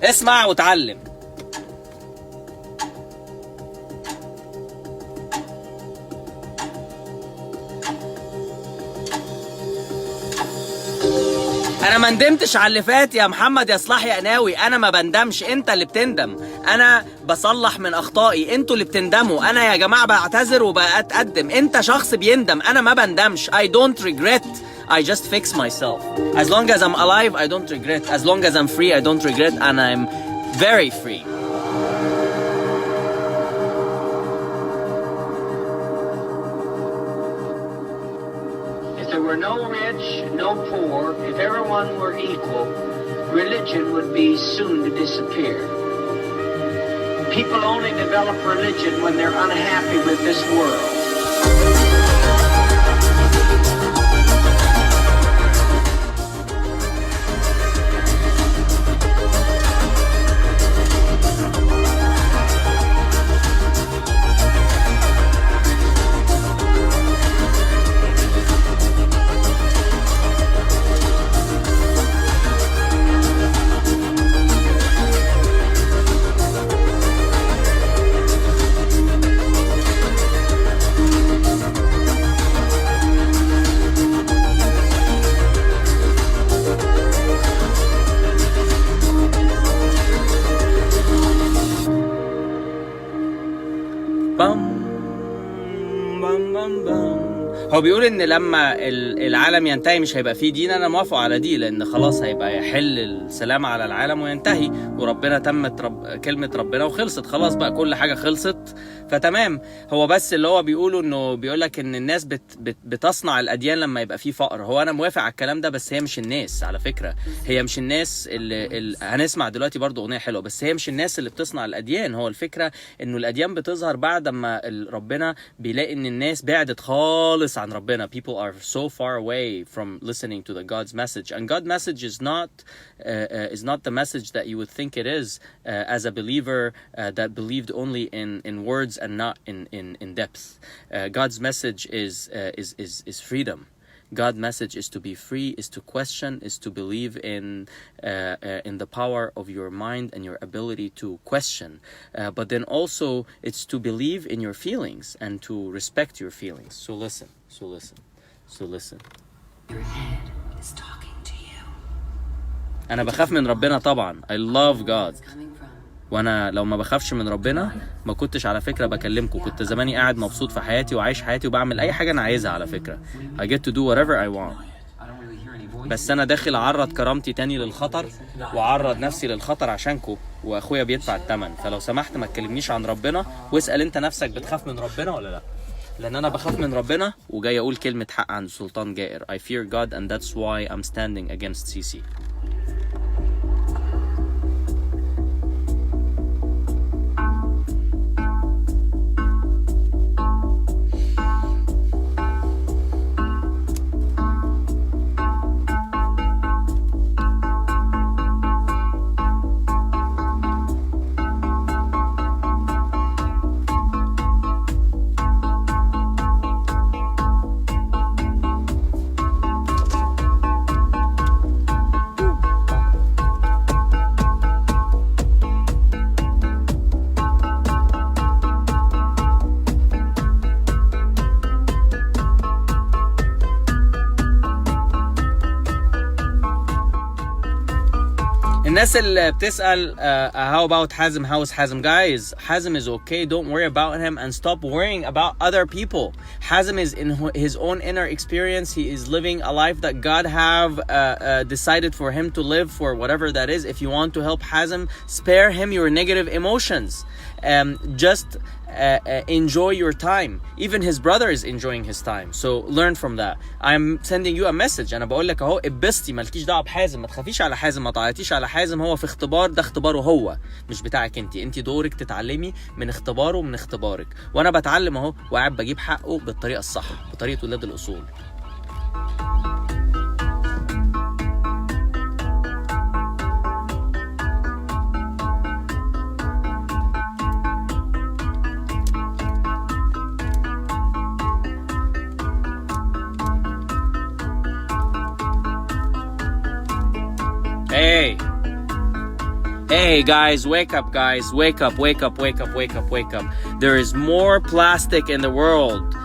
اسمع وتعلم. انا ما ندمتش على اللي فات يا محمد يا صلاح يا قناوي. انا ما بندمش، انت اللي بتندم. انا بصلح من اخطائي، انتوا اللي بتندموا. انا يا جماعه بعتذر وبتقدم. انت شخص بيندم، انا ما بندمش. I don't regret, I just fix myself. As long as I'm alive I don't regret. As long as I'm free I don't regret, and I'm very free. If there were no rich, no poor, if everyone were equal, religion would be soon to disappear. People only develop religion when they're unhappy with this world. هو بيقول ان لما العالم ينتهي مش هيبقى فيه دين. انا موافق على دي، لان خلاص هيبقى يحل السلام على العالم وينتهي، وربنا تمت كلمة ربنا وخلصت خلاص بقى، كل حاجة خلصت فتمام. هو بس اللي هو بيقوله انه بيقولك ان الناس بتصنع الاديان لما يبقى فيه فقر. هو انا موافق على الكلام ده، بس هي مش الناس على فكرة. هي مش الناس اللي هنسمع دلوقتي برضو اغنية حلوة، بس هي مش الناس اللي بتصنع الاديان. هو الفكرة انه الاديان بتظهر بعد ما ربنا بيلاقي ان الناس بعدت خالص عن ربنا. People are so far away from listening to the God's message, and God's message is not the message that you would think it is as a believer that believed only in words and not in depth. God's message is freedom. God's message is to be free, is to question, is to believe in the power of your mind and your ability to question. But then also it's to believe in your feelings and to respect your feelings. So listen. Your head is talking to you. أنا بخاف من ربنا طبعا. I love God. Coming from. وانا لو ما بخافش من ربنا ما كنتش على فكرة بكلمكم. كنت زماني قاعد مبسوط في حياتي وعايش حياتي وبعمل اي حاجة انا عايزها على فكرة. I get to do whatever I want. بس انا داخل اعرض كرامتي تاني للخطر واعرض نفسي للخطر عشانكم، واخويا بيدفع الثمن. فلو سمحت ما تكلمنيش عن ربنا، واسأل انت نفسك بتخاف من ربنا ولا لا؟ لان انا بخاف من ربنا وجاي اقول كلمة حق عن سلطان جائر. I fear God and that's why I'm standing against CC. الناس اللي بتسأل how about حازم, how is حازم? Guys, حازم is okay, don't worry about him and stop worrying about other people. حازم is in his own inner experience. He is living a life that God have decided for him to live, for whatever that is. If you want to help حازم, spare him your negative emotions. Just enjoy your time. Even his brother is enjoying his time, so learn from that. I'm sending you a message. انا بقول لك اهو اتبسطي، مالكيش دعوه بحازم، ما تخافيش على حازم، ما تعيطيش على حازم. هو في اختبار، ده اختباره هو مش بتاعك انت دورك تتعلمي من اختباره ومن اختبارك، وانا بتعلم اهو وقاعد بجيب حقه بالطريقه الصح، بطريقه ولاد الاصول. Hey guys, wake up guys, wake up. There is more plastic in the world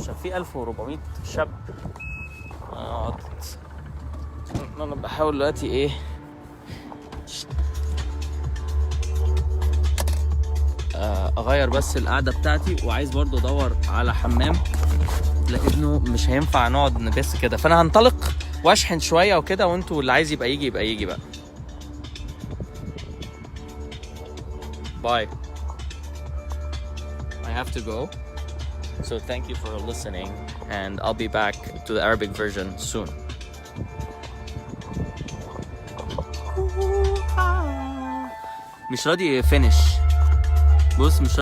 عشان في 1400 شاب. انا بحاول دلوقتي ايه اغير بس القعده بتاعتي، وعايز برضو ادور على حمام لانه مش هينفع نقعد نبس كده. فانا هنطلق واشحن شويه وكده، وانتوا اللي عايز يبقى يجي بقى. باي. I have to go. So thank you for listening, and I'll be back to the Arabic version soon. مش راضي finish. بص مش